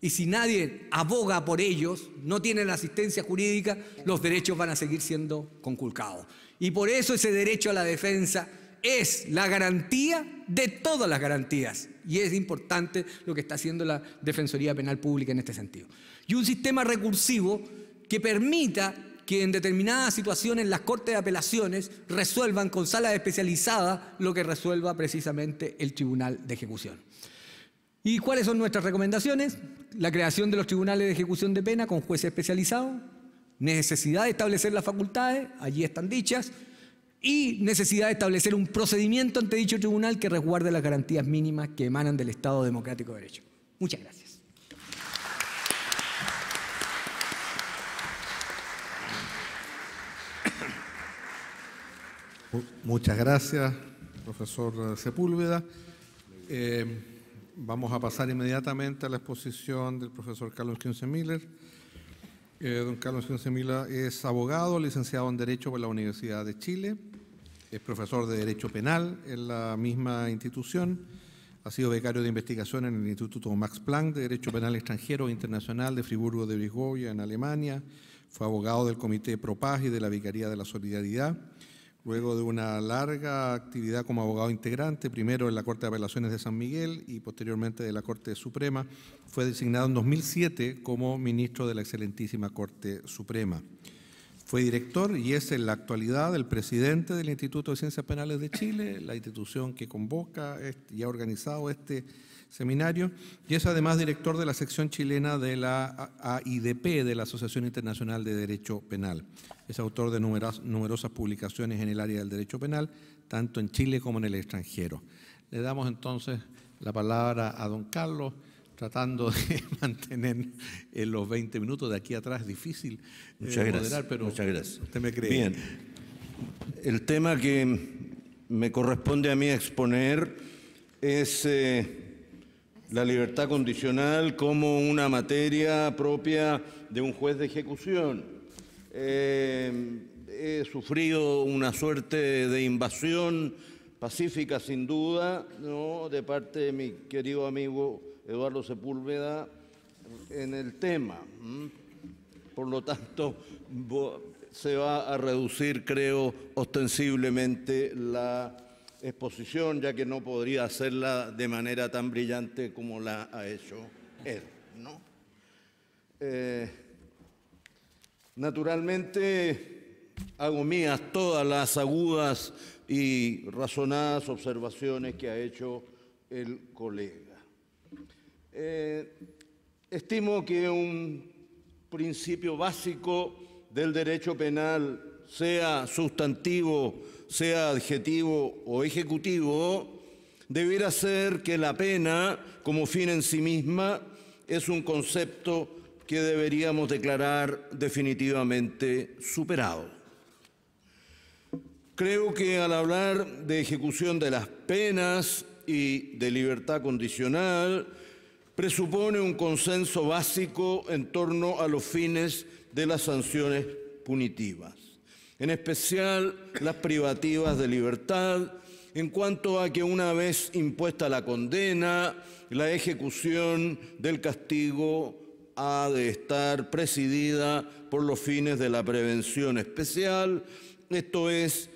Y si nadie aboga por ellos, no tienen asistencia jurídica, los derechos van a seguir siendo conculcados. Y por eso ese derecho a la defensa es la garantía de todas las garantías. Y es importante lo que está haciendo la Defensoría Penal Pública en este sentido. Y un sistema recursivo que permita que en determinadas situaciones las Cortes de Apelaciones resuelvan con salas especializadas lo que resuelva precisamente el Tribunal de Ejecución. ¿Y cuáles son nuestras recomendaciones? La creación de los tribunales de ejecución de pena con jueces especializados, necesidad de establecer las facultades, allí están dichas, y necesidad de establecer un procedimiento ante dicho tribunal que resguarde las garantías mínimas que emanan del Estado Democrático de Derecho. Muchas gracias. Muchas gracias, profesor Sepúlveda. Vamos a pasar inmediatamente a la exposición del profesor Carlos Kienze-Miller. Don Carlos Kienze-Miller es abogado, licenciado en Derecho por la Universidad de Chile, es profesor de Derecho Penal en la misma institución, ha sido becario de investigación en el Instituto Max Planck de Derecho Penal Extranjero e Internacional de Friburgo de Brisgovia en Alemania, fue abogado del Comité Pro Paz y de la Vicaría de la Solidaridad. Luego de una larga actividad como abogado integrante, primero en la Corte de Apelaciones de San Miguel y posteriormente de la Corte Suprema, fue designado en 2007 como ministro de la Excelentísima Corte Suprema. Fue director y es en la actualidad el presidente del Instituto de Ciencias Penales de Chile, la institución que convoca y ha organizado este seminario, y es además director de la sección chilena de la AIDP, de la Asociación Internacional de Derecho Penal. Es autor de numerosas publicaciones en el área del derecho penal, tanto en Chile como en el extranjero. Le damos entonces la palabra a don Carlos, tratando de mantener en los 20 minutos. De aquí atrás es difícil moderar, pero muchas gracias. Usted me cree. Bien, el tema que me corresponde a mí exponer es la libertad condicional como una materia propia de un juez de ejecución. He sufrido una suerte de invasión pacífica, sin duda, ¿no?, de parte de mi querido amigo Eduardo Sepúlveda en el tema. Por lo tanto, se va a reducir, creo, ostensiblemente la exposición, ya que no podría hacerla de manera tan brillante como la ha hecho él, ¿no? Naturalmente, hago mías todas las agudas y razonadas observaciones que ha hecho el colega. Estimo que un principio básico del derecho penal, sea sustantivo, sea adjetivo o ejecutivo, debiera ser que la pena, como fin en sí misma, es un concepto que deberíamos declarar definitivamente superado. Creo que al hablar de ejecución de las penas y de libertad condicional, presupone un consenso básico en torno a los fines de las sanciones punitivas, en especial las privativas de libertad, en cuanto a que una vez impuesta la condena, la ejecución del castigo ha de estar presidida por los fines de la prevención especial, esto es,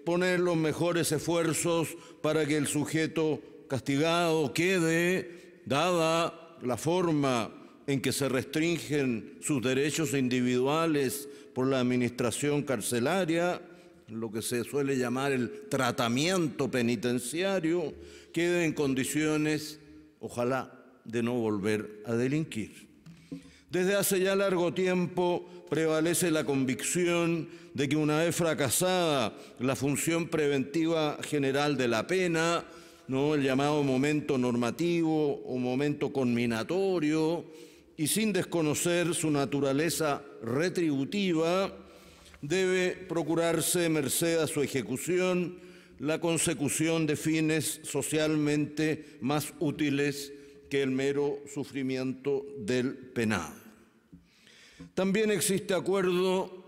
poner los mejores esfuerzos para que el sujeto castigado quede, dada la forma en que se restringen sus derechos individuales por la administración carcelaria, lo que se suele llamar el tratamiento penitenciario, quede en condiciones, ojalá, de no volver a delinquir. Desde hace ya largo tiempo prevalece la convicción de que una vez fracasada la función preventiva general de la pena, ¿no?, el llamado momento normativo o momento conminatorio, y sin desconocer su naturaleza retributiva, debe procurarse, merced a su ejecución, la consecución de fines socialmente más útiles que el mero sufrimiento del penado. También existe acuerdo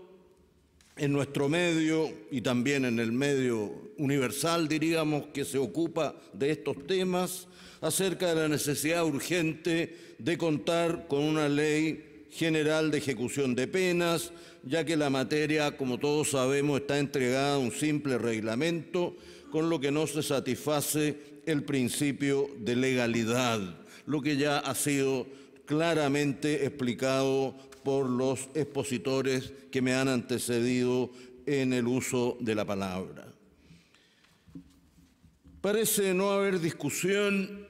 en nuestro medio y también en el medio universal, diríamos, que se ocupa de estos temas, acerca de la necesidad urgente de contar con una ley general de ejecución de penas, ya que la materia, como todos sabemos, está entregada a un simple reglamento, con lo que no se satisface el principio de legalidad, lo que ya ha sido claramente explicado por los expositores que me han antecedido en el uso de la palabra. Parece no haber discusión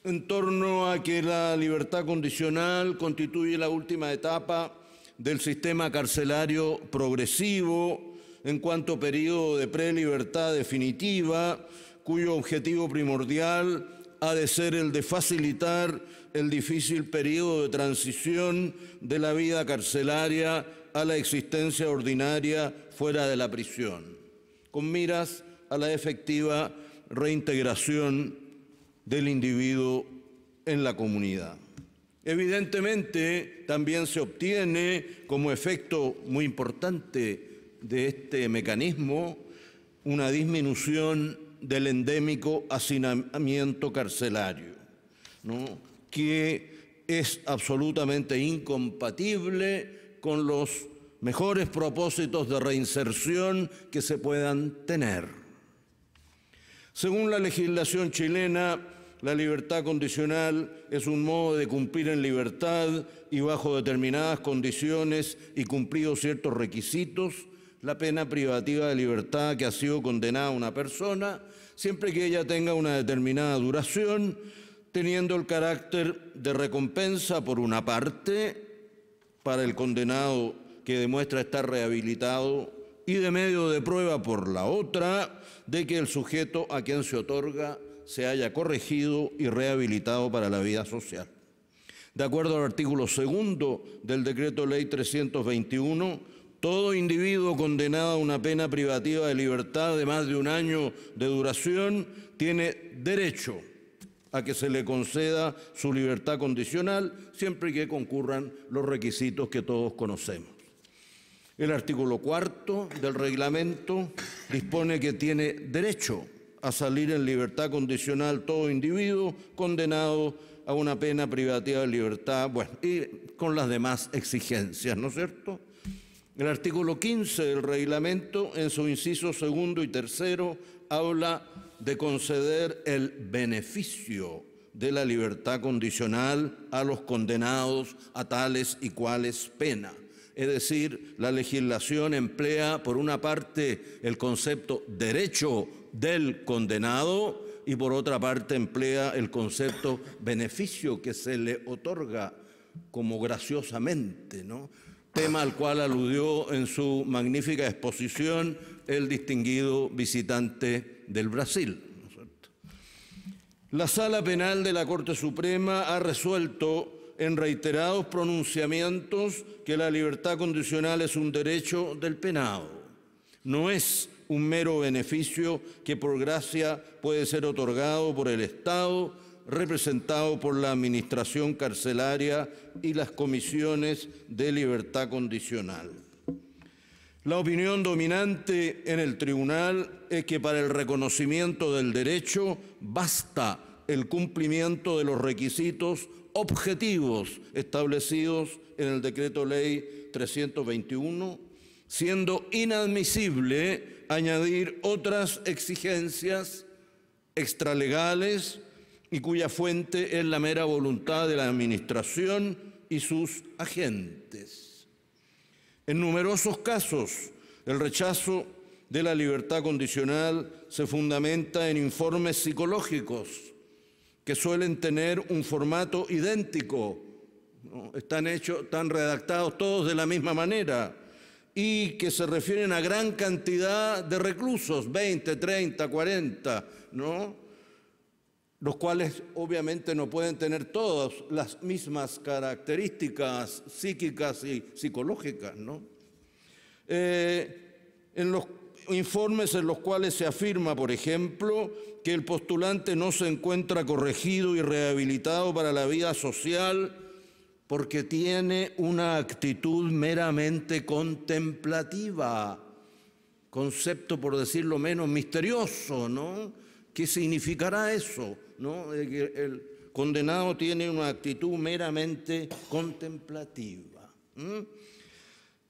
en torno a que la libertad condicional constituye la última etapa del sistema carcelario progresivo en cuanto a periodo de prelibertad definitiva, cuyo objetivo primordial ha de ser el de facilitar el difícil periodo de transición de la vida carcelaria a la existencia ordinaria fuera de la prisión, con miras a la efectiva reintegración del individuo en la comunidad. Evidentemente, también se obtiene como efecto muy importante de este mecanismo una disminución del endémico hacinamiento carcelario, ¿no?, que es absolutamente incompatible con los mejores propósitos de reinserción que se puedan tener. Según la legislación chilena, la libertad condicional es un modo de cumplir en libertad y bajo determinadas condiciones y cumplidos ciertos requisitos la pena privativa de libertad que ha sido condenada a una persona, siempre que ella tenga una determinada duración, teniendo el carácter de recompensa por una parte para el condenado que demuestra estar rehabilitado y de medio de prueba por la otra de que el sujeto a quien se otorga se haya corregido y rehabilitado para la vida social. De acuerdo al artículo 2 del Decreto Ley 321, todo individuo condenado a una pena privativa de libertad de más de un año de duración tiene derecho a que se le conceda su libertad condicional siempre que concurran los requisitos que todos conocemos. El artículo 4 del reglamento dispone que tiene derecho a salir en libertad condicional todo individuo condenado a una pena privativa de libertad, bueno, y con las demás exigencias, ¿no es cierto? El artículo 15 del reglamento, en su inciso 2 y 3, habla de conceder el beneficio de la libertad condicional a los condenados a tales y cuales penas. Es decir, la legislación emplea, por una parte, el concepto derecho del condenado y, por otra parte, emplea el concepto beneficio que se le otorga como graciosamente, ¿no?, tema al cual aludió en su magnífica exposición el distinguido visitante del Brasil, ¿no es cierto? La Sala Penal de la Corte Suprema ha resuelto en reiterados pronunciamientos que la libertad condicional es un derecho del penado, no es un mero beneficio que por gracia puede ser otorgado por el Estado, representado por la Administración Carcelaria y las comisiones de libertad condicional. La opinión dominante en el tribunal es que para el reconocimiento del derecho basta el cumplimiento de los requisitos objetivos establecidos en el Decreto Ley 321, siendo inadmisible añadir otras exigencias extralegales y cuya fuente es la mera voluntad de la Administración y sus agentes. En numerosos casos, el rechazo de la libertad condicional se fundamenta en informes psicológicos que suelen tener un formato idéntico, ¿no? Están redactados todos de la misma manera y que se refieren a gran cantidad de reclusos, 20, 30, 40, ¿no?, los cuales obviamente no pueden tener todas las mismas características psíquicas y psicológicas, ¿no? En los informes en los cuales se afirma, por ejemplo, que el postulante no se encuentra corregido y rehabilitado para la vida social porque tiene una actitud meramente contemplativa, concepto, por decirlo menos, misterioso, ¿no? ¿Qué significará eso, no? El condenado tiene una actitud meramente contemplativa,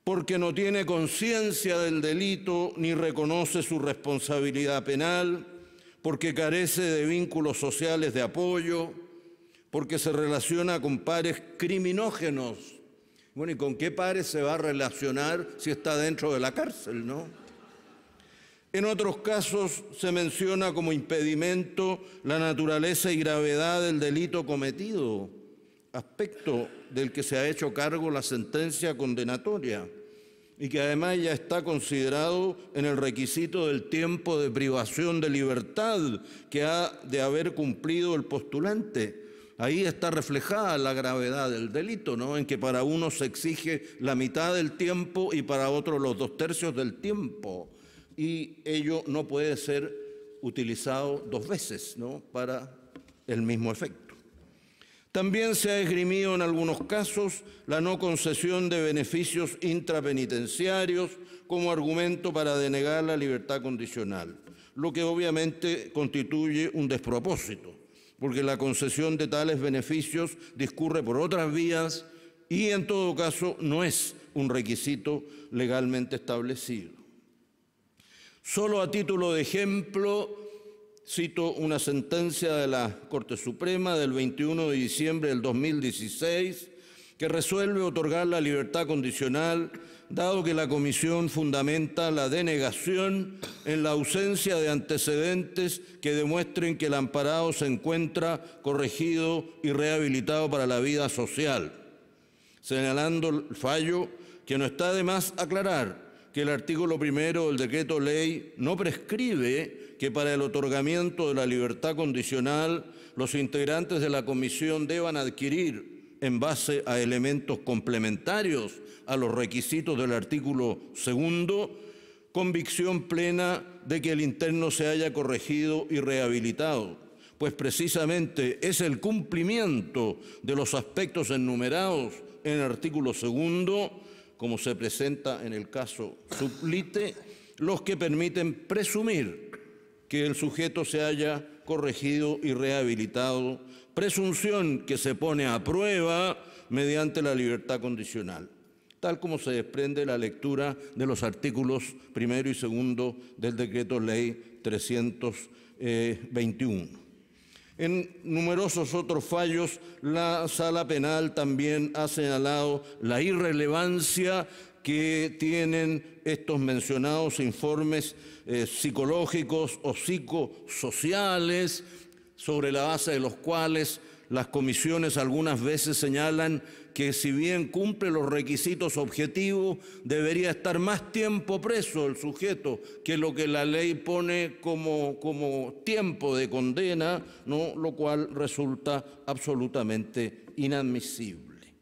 porque no tiene conciencia del delito ni reconoce su responsabilidad penal, porque carece de vínculos sociales de apoyo, porque se relaciona con pares criminógenos. Bueno, ¿y con qué pares se va a relacionar si está dentro de la cárcel, no? En otros casos se menciona como impedimento la naturaleza y gravedad del delito cometido, aspecto del que se ha hecho cargo la sentencia condenatoria y que además ya está considerado en el requisito del tiempo de privación de libertad que ha de haber cumplido el postulante. Ahí está reflejada la gravedad del delito, ¿no? En que para uno se exige la mitad del tiempo y para otro los 2/3 del tiempo. Y ello no puede ser utilizado 2 veces, ¿no? Para el mismo efecto. También se ha esgrimido en algunos casos la no concesión de beneficios intrapenitenciarios como argumento para denegar la libertad condicional, lo que obviamente constituye un despropósito, porque la concesión de tales beneficios discurre por otras vías y en todo caso no es un requisito legalmente establecido. Solo a título de ejemplo, cito una sentencia de la Corte Suprema del 21 de diciembre del 2016 que resuelve otorgar la libertad condicional dado que la Comisión fundamenta la denegación en la ausencia de antecedentes que demuestren que el amparado se encuentra corregido y rehabilitado para la vida social, señalando el fallo que no está de más aclarar que el artículo 1 del decreto ley no prescribe que para el otorgamiento de la libertad condicional los integrantes de la comisión deban adquirir, en base a elementos complementarios a los requisitos del artículo 2, convicción plena de que el interno se haya corregido y rehabilitado, pues precisamente es el cumplimiento de los aspectos enumerados en el artículo 2, como se presenta en el caso suplite, los que permiten presumir que el sujeto se haya corregido y rehabilitado, presunción que se pone a prueba mediante la libertad condicional, tal como se desprende la lectura de los artículos 1 y 2 del decreto ley 321. En numerosos otros fallos, la Sala Penal también ha señalado la irrelevancia que tienen estos mencionados informes psicológicos o psicosociales, sobre la base de los cuales las comisiones algunas veces señalan que si bien cumple los requisitos objetivos, debería estar más tiempo preso el sujeto que lo que la ley pone como tiempo de condena, ¿no? Lo cual resulta absolutamente inadmisible.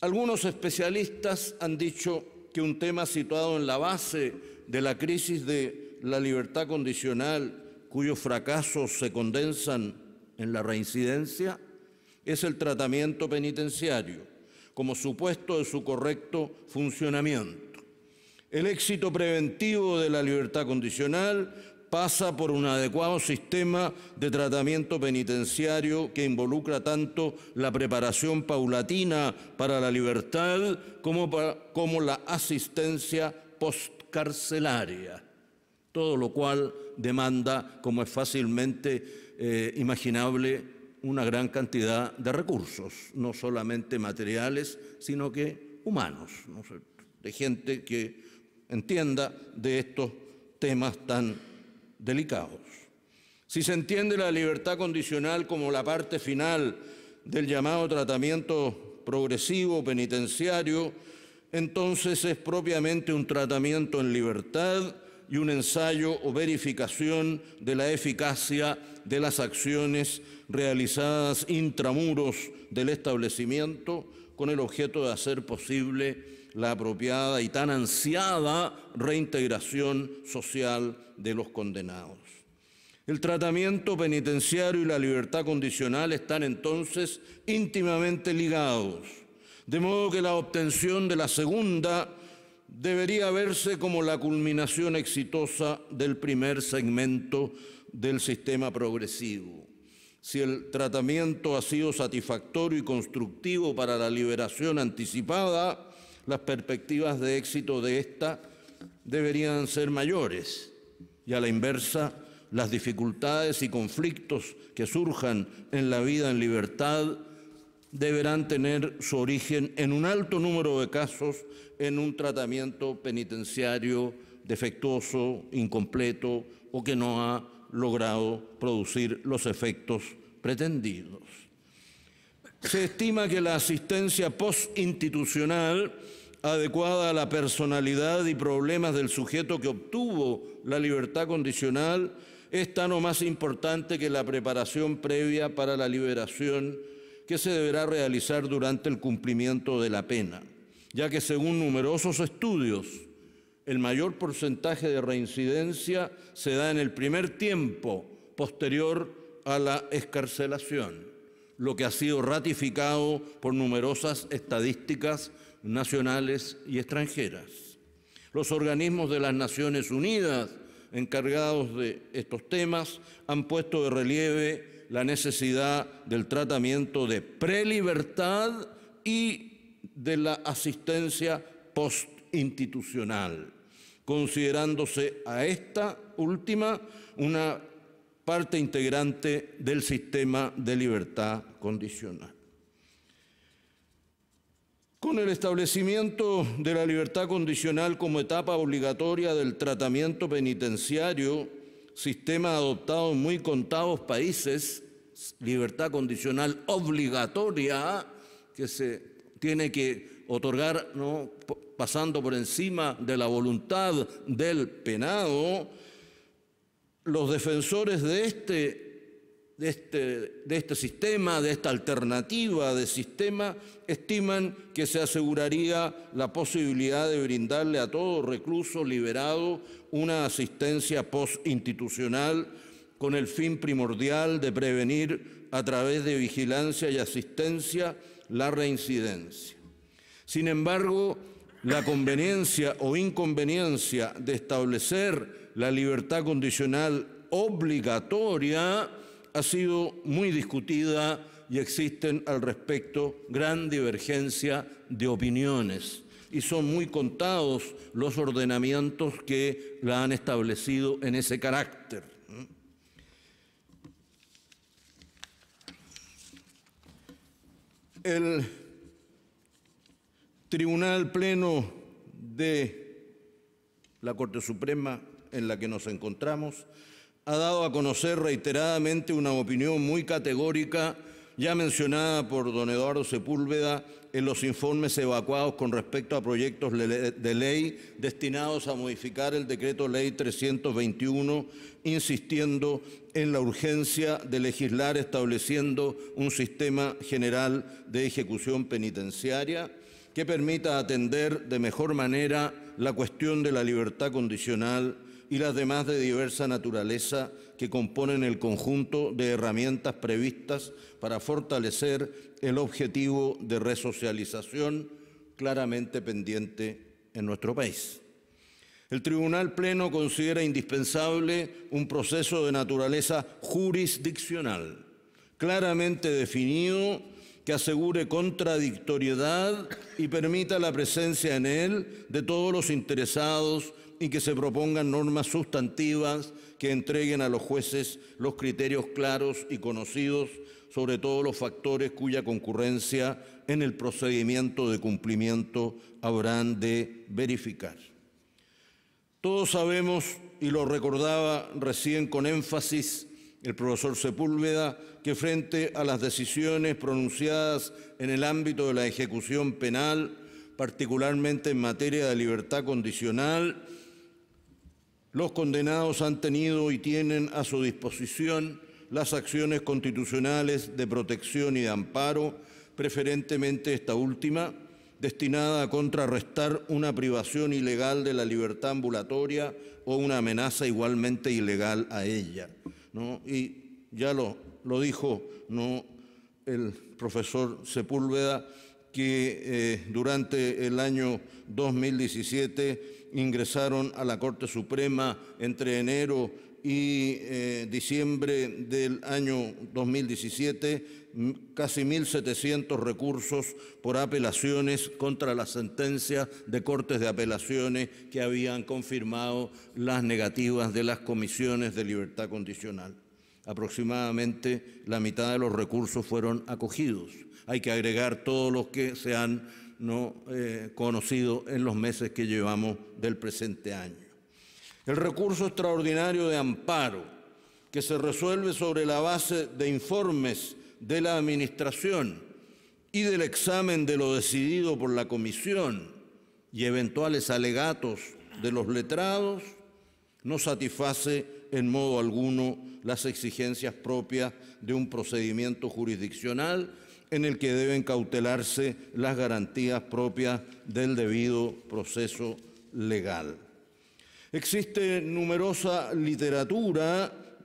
Algunos especialistas han dicho que un tema situado en la base de la crisis de la libertad condicional, cuyos fracasos se condensan en la reincidencia, es el tratamiento penitenciario, como supuesto de su correcto funcionamiento. El éxito preventivo de la libertad condicional pasa por un adecuado sistema de tratamiento penitenciario que involucra tanto la preparación paulatina para la libertad como la asistencia postcarcelaria, todo lo cual demanda, como es fácilmente imaginable, una gran cantidad de recursos, no solamente materiales, sino que humanos, ¿no? De gente que entienda de estos temas tan delicados. Si se entiende la libertad condicional como la parte final del llamado tratamiento progresivo penitenciario, entonces es propiamente un tratamiento en libertad y un ensayo o verificación de la eficacia de las acciones realizadas intramuros del establecimiento con el objeto de hacer posible la apropiada y tan ansiada reintegración social de los condenados. El tratamiento penitenciario y la libertad condicional están entonces íntimamente ligados, de modo que la obtención de la segunda debería verse como la culminación exitosa del primer segmento del sistema progresivo. Si el tratamiento ha sido satisfactorio y constructivo para la liberación anticipada, las perspectivas de éxito de esta deberían ser mayores, y a la inversa, las dificultades y conflictos que surjan en la vida en libertad deberán tener su origen en un alto número de casos en un tratamiento penitenciario defectuoso, incompleto o que no ha logrado producir los efectos pretendidos. Se estima que la asistencia postinstitucional adecuada a la personalidad y problemas del sujeto que obtuvo la libertad condicional es tan o más importante que la preparación previa para la liberación que se deberá realizar durante el cumplimiento de la pena, ya que según numerosos estudios, el mayor porcentaje de reincidencia se da en el primer tiempo posterior a la excarcelación, lo que ha sido ratificado por numerosas estadísticas nacionales y extranjeras. Los organismos de las Naciones Unidas encargados de estos temas han puesto de relieve la necesidad del tratamiento de prelibertad y de la asistencia postinstitucional, considerándose a esta última una parte integrante del sistema de libertad condicional. Con el establecimiento de la libertad condicional como etapa obligatoria del tratamiento penitenciario, sistema adoptado en muy contados países, libertad condicional obligatoria que se tiene que otorgar, ¿no?, pasando por encima de la voluntad del penado, los defensores de este sistema, de esta alternativa de sistema, estiman que se aseguraría la posibilidad de brindarle a todo recluso liberado una asistencia postinstitucional con el fin primordial de prevenir a través de vigilancia y asistencia la reincidencia. Sin embargo, la conveniencia o inconveniencia de establecer la libertad condicional obligatoria ha sido muy discutida y existen al respecto gran divergencia de opiniones y son muy contados los ordenamientos que la han establecido en ese carácter. El Tribunal Pleno de la Corte Suprema en la que nos encontramos ha dado a conocer reiteradamente una opinión muy categórica ya mencionada por don Eduardo Sepúlveda en los informes evacuados con respecto a proyectos de ley destinados a modificar el Decreto Ley 321, insistiendo en la urgencia de legislar estableciendo un sistema general de ejecución penitenciaria que permita atender de mejor manera la cuestión de la libertad condicional y las demás de diversa naturaleza que componen el conjunto de herramientas previstas para fortalecer el objetivo de resocialización claramente pendiente en nuestro país. El Tribunal Pleno considera indispensable un proceso de naturaleza jurisdiccional, claramente definido, que asegure contradictoriedad y permita la presencia en él de todos los interesados y que se propongan normas sustantivas que entreguen a los jueces los criterios claros y conocidos sobre todos los factores cuya concurrencia en el procedimiento de cumplimiento habrán de verificar. Todos sabemos, y lo recordaba recién con énfasis el profesor Sepúlveda, que frente a las decisiones pronunciadas en el ámbito de la ejecución penal, particularmente en materia de libertad condicional, los condenados han tenido y tienen a su disposición las acciones constitucionales de protección y de amparo, preferentemente esta última, destinada a contrarrestar una privación ilegal de la libertad ambulatoria o una amenaza igualmente ilegal a ella. ¿no? Y ya lo dijo, ¿no?, el profesor Sepúlveda, que durante el año 2017 ingresaron a la Corte Suprema entre enero y diciembre del año 2017 casi 1.700 recursos por apelaciones contra las sentencias de cortes de apelaciones que habían confirmado las negativas de las comisiones de libertad condicional. Aproximadamente la mitad de los recursos fueron acogidos. Hay que agregar todos los que se han conocido en los meses que llevamos del presente año. El recurso extraordinario de amparo, que se resuelve sobre la base de informes de la Administración y del examen de lo decidido por la Comisión y eventuales alegatos de los letrados, no satisface en modo alguno las exigencias propias de un procedimiento jurisdiccional en el que deben cautelarse las garantías propias del debido proceso legal. Existe numerosa literatura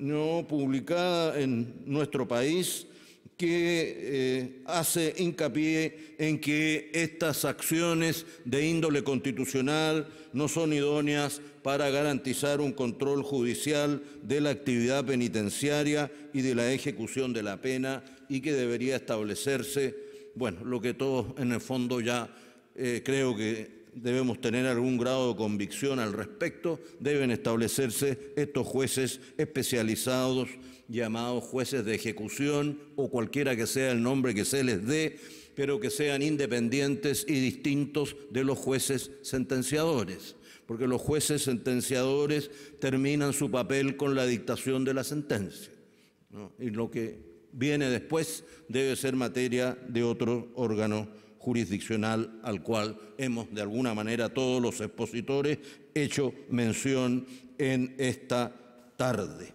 publicada en nuestro país que hace hincapié en que estas acciones de índole constitucional no son idóneas para garantizar un control judicial de la actividad penitenciaria y de la ejecución de la pena, y que debería establecerse, bueno, lo que todos en el fondo ya creo que debemos tener algún grado de convicción al respecto, deben establecerse estos jueces especializados llamados jueces de ejecución o cualquiera que sea el nombre que se les dé, pero que sean independientes y distintos de los jueces sentenciadores, porque los jueces sentenciadores terminan su papel con la dictación de la sentencia, ¿no? Y lo que viene después debe ser materia de otro órgano jurisdiccional al cual hemos, de alguna manera, todos los expositores hecho mención en esta tarde.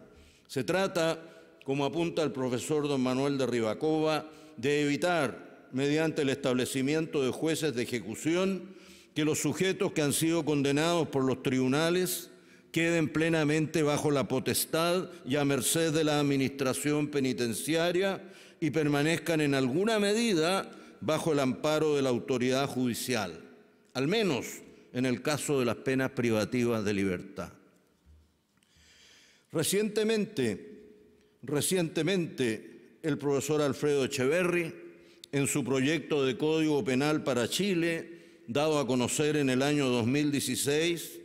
Se trata, como apunta el profesor don Manuel de Ribacova, de evitar, mediante el establecimiento de jueces de ejecución, que los sujetos que han sido condenados por los tribunales queden plenamente bajo la potestad y a merced de la administración penitenciaria y permanezcan en alguna medida bajo el amparo de la autoridad judicial, al menos en el caso de las penas privativas de libertad. Recientemente, el profesor Alfredo Echeverri, en su proyecto de Código Penal para Chile, dado a conocer en el año 2016,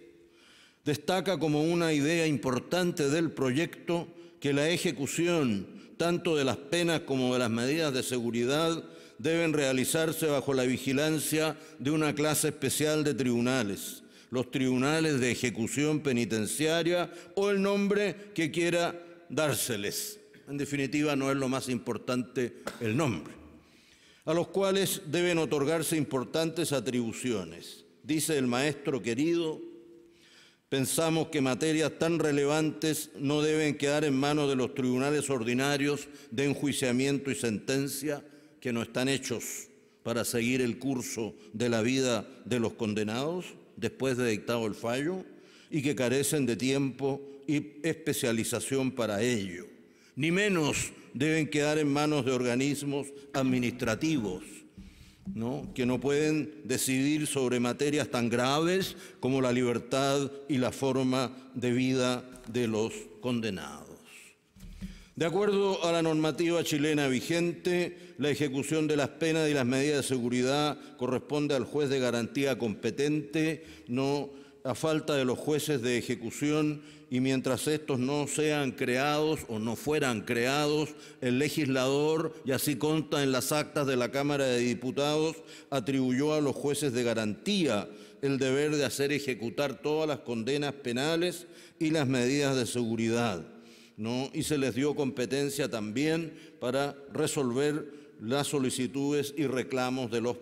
destaca como una idea importante del proyecto que la ejecución tanto de las penas como de las medidas de seguridad deben realizarse bajo la vigilancia de una clase especial de tribunales, los tribunales de ejecución penitenciaria o el nombre que quiera dárseles. En definitiva, no es lo más importante el nombre, a los cuales deben otorgarse importantes atribuciones. Dice el maestro querido: pensamos que materias tan relevantes no deben quedar en manos de los tribunales ordinarios de enjuiciamiento y sentencia, que no están hechos para seguir el curso de la vida de los condenados después de dictado el fallo, y que carecen de tiempo y especialización para ello. Ni menos deben quedar en manos de organismos administrativos, ¿no?, que no pueden decidir sobre materias tan graves como la libertad y la forma de vida de los condenados. De acuerdo a la normativa chilena vigente, la ejecución de las penas y las medidas de seguridad corresponde al juez de garantía competente, no a falta de los jueces de ejecución, y mientras estos no sean creados o no fueran creados, el legislador, y así consta en las actas de la Cámara de Diputados, atribuyó a los jueces de garantía el deber de hacer ejecutar todas las condenas penales y las medidas de seguridad, ¿no? Y se les dio competencia también para resolver las solicitudes y reclamos de los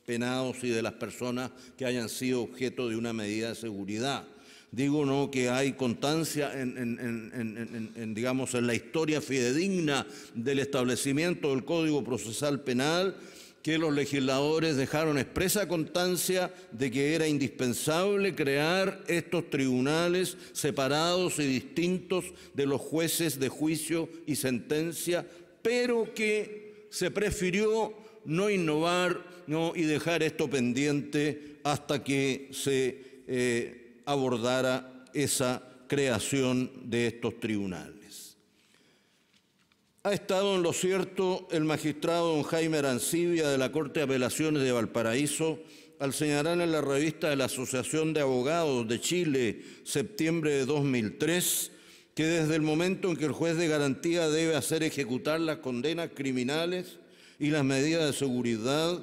penados y de las personas que hayan sido objeto de una medida de seguridad. Digo, no, que hay constancia digamos, en la historia fidedigna del establecimiento del Código Procesal Penal, que los legisladores dejaron expresa constancia de que era indispensable crear estos tribunales separados y distintos de los jueces de juicio y sentencia, pero que se prefirió no innovar y dejar esto pendiente hasta que se abordara esa creación de estos tribunales. Ha estado en lo cierto el magistrado don Jaime Arancibia de la Corte de Apelaciones de Valparaíso al señalar en la revista de la Asociación de Abogados de Chile, septiembre de 2003, que desde el momento en que el juez de garantía debe hacer ejecutar las condenas criminales y las medidas de seguridad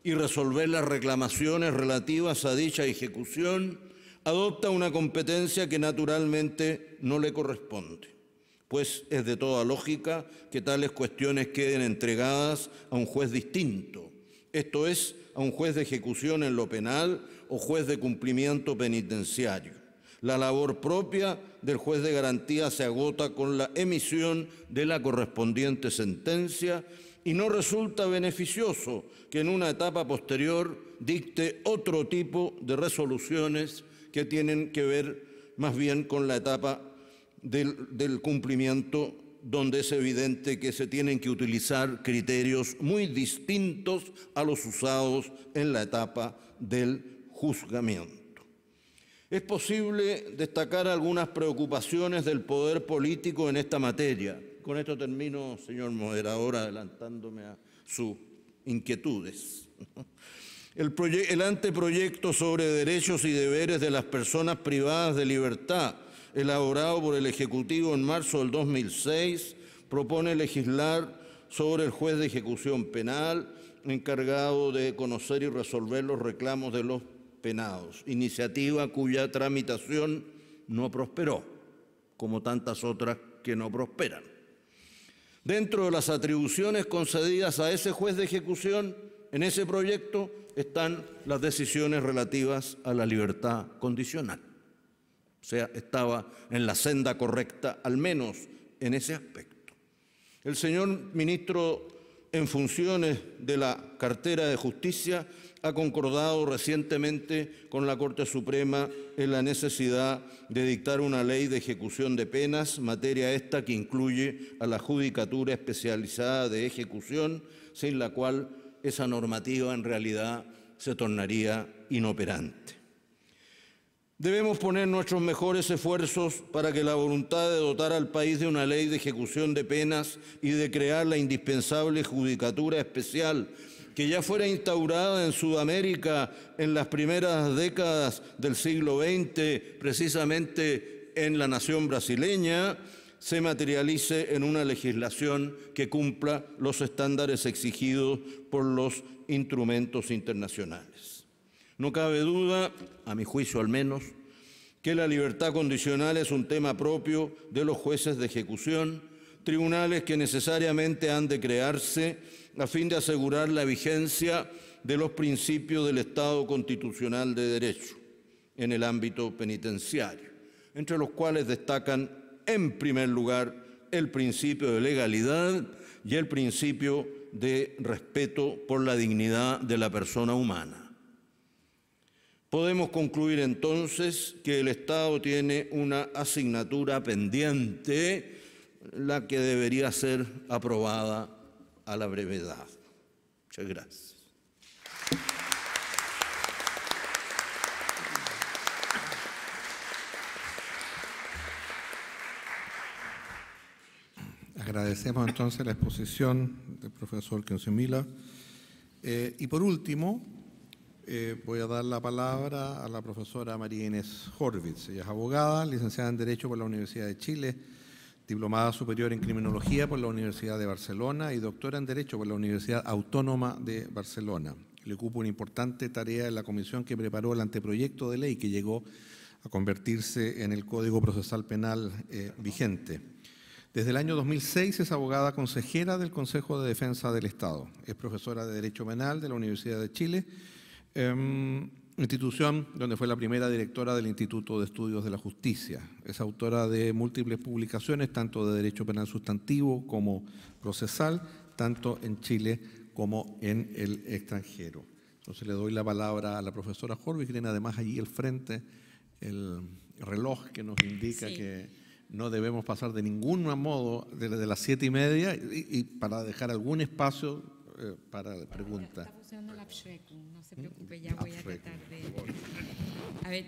y resolver las reclamaciones relativas a dicha ejecución, adopta una competencia que naturalmente no le corresponde, pues es de toda lógica que tales cuestiones queden entregadas a un juez distinto, esto es, a un juez de ejecución en lo penal o juez de cumplimiento penitenciario. La labor propia del juez de garantía se agota con la emisión de la correspondiente sentencia y no resulta beneficioso que en una etapa posterior dicte otro tipo de resoluciones que tienen que ver más bien con la etapa del cumplimiento, donde es evidente que se tienen que utilizar criterios muy distintos a los usados en la etapa del juzgamiento. Es posible destacar algunas preocupaciones del poder político en esta materia. Con esto termino, señor moderador, adelantándome a sus inquietudes. El anteproyecto sobre derechos y deberes de las personas privadas de libertad, elaborado por el Ejecutivo en marzo del 2006, propone legislar sobre el juez de ejecución penal encargado de conocer y resolver los reclamos de los penados, iniciativa cuya tramitación no prosperó, como tantas otras que no prosperan. Dentro de las atribuciones concedidas a ese juez de ejecución, en ese proyecto están las decisiones relativas a la libertad condicional. O sea, estaba en la senda correcta, al menos en ese aspecto. El señor ministro en funciones de la cartera de Justicia ha concordado recientemente con la Corte Suprema en la necesidad de dictar una ley de ejecución de penas, materia esta que incluye a la Judicatura Especializada de Ejecución, sin la cual esa normativa en realidad se tornaría inoperante. Debemos poner nuestros mejores esfuerzos para que la voluntad de dotar al país de una ley de ejecución de penas y de crear la indispensable Judicatura Especial que ya fuera instaurada en Sudamérica en las primeras décadas del siglo XX, precisamente en la nación brasileña, se materialice en una legislación que cumpla los estándares exigidos por los instrumentos internacionales. No cabe duda, a mi juicio al menos, que la libertad condicional es un tema propio de los jueces de ejecución, tribunales que necesariamente han de crearse a fin de asegurar la vigencia de los principios del Estado constitucional de derecho en el ámbito penitenciario, entre los cuales destacan, en primer lugar, el principio de legalidad y el principio de respeto por la dignidad de la persona humana. Podemos concluir entonces que el Estado tiene una asignatura pendiente, la que debería ser aprobada a la brevedad. Muchas gracias. Agradecemos entonces la exposición del profesor Quincio-Mila. Y por último, voy a dar la palabra a la profesora María Inés Horvitz. Ella es abogada, licenciada en Derecho por la Universidad de Chile, diplomada superior en Criminología por la Universidad de Barcelona y doctora en Derecho por la Universidad Autónoma de Barcelona. Le ocupa una importante tarea en la comisión que preparó el anteproyecto de ley que llegó a convertirse en el Código Procesal Penal vigente. Desde el año 2006 es abogada consejera del Consejo de Defensa del Estado. Es profesora de Derecho Penal de la Universidad de Chile, institución donde fue la primera directora del Instituto de Estudios de la Justicia. Es autora de múltiples publicaciones, tanto de Derecho Penal Sustantivo como procesal, tanto en Chile como en el extranjero. Entonces le doy la palabra a la profesora Jorge, que tiene además allí al frente el reloj que nos indica que no debemos pasar de ningún modo desde las 7:30 y para dejar algún espacio para preguntas. Está funcionando la Abschreckung, no se preocupe, ya voy a tratar de... A ver,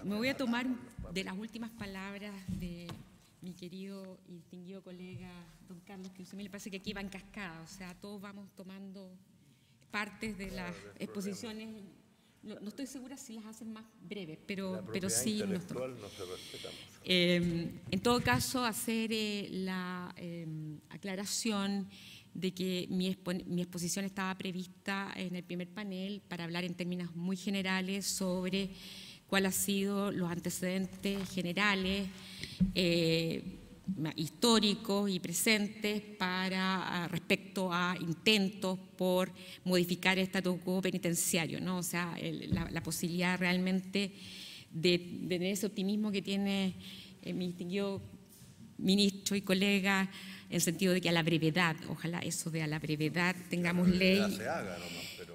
me voy a tomar de las últimas palabras de mi querido y distinguido colega don Carlos, que me parece que aquí va en cascada, o sea, todos vamos tomando partes de las exposiciones. No estoy segura si las hacen más breves, pero sí. No se respeta mucho. En todo caso, hacer la aclaración de que mi exposición estaba prevista en el primer panel para hablar en términos muy generales sobre cuáles han sido los antecedentes generales, históricos y presentes respecto a intentos por modificar el statu quo penitenciario, ¿no? O sea, la posibilidad realmente de tener ese optimismo que tiene mi distinguido ministro y colega, en el sentido de que a la brevedad, ojalá eso de a la brevedad tengamos ley.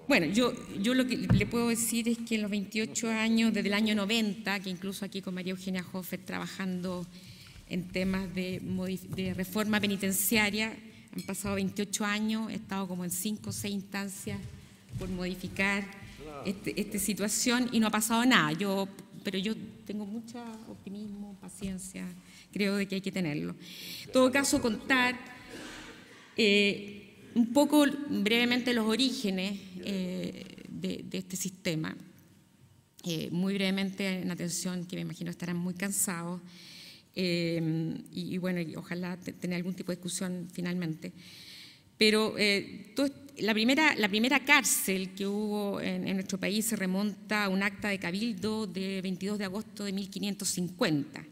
Bueno, yo lo que le puedo decir es que en los 28 años, desde el año 90, que incluso aquí con María Eugenia Hofer trabajando en temas de reforma penitenciaria, han pasado 28 años, he estado como en 5 o 6 instancias por modificar esta situación y no ha pasado nada. Pero yo tengo mucho optimismo, paciencia, creo de que hay que tenerlo. En todo caso, contar un poco brevemente los orígenes de este sistema, muy brevemente en atención, que me imagino estarán muy cansados, y bueno, ojalá tener algún tipo de discusión finalmente. Pero la primera cárcel que hubo en nuestro país se remonta a un acta de cabildo de 22 de agosto de 1550.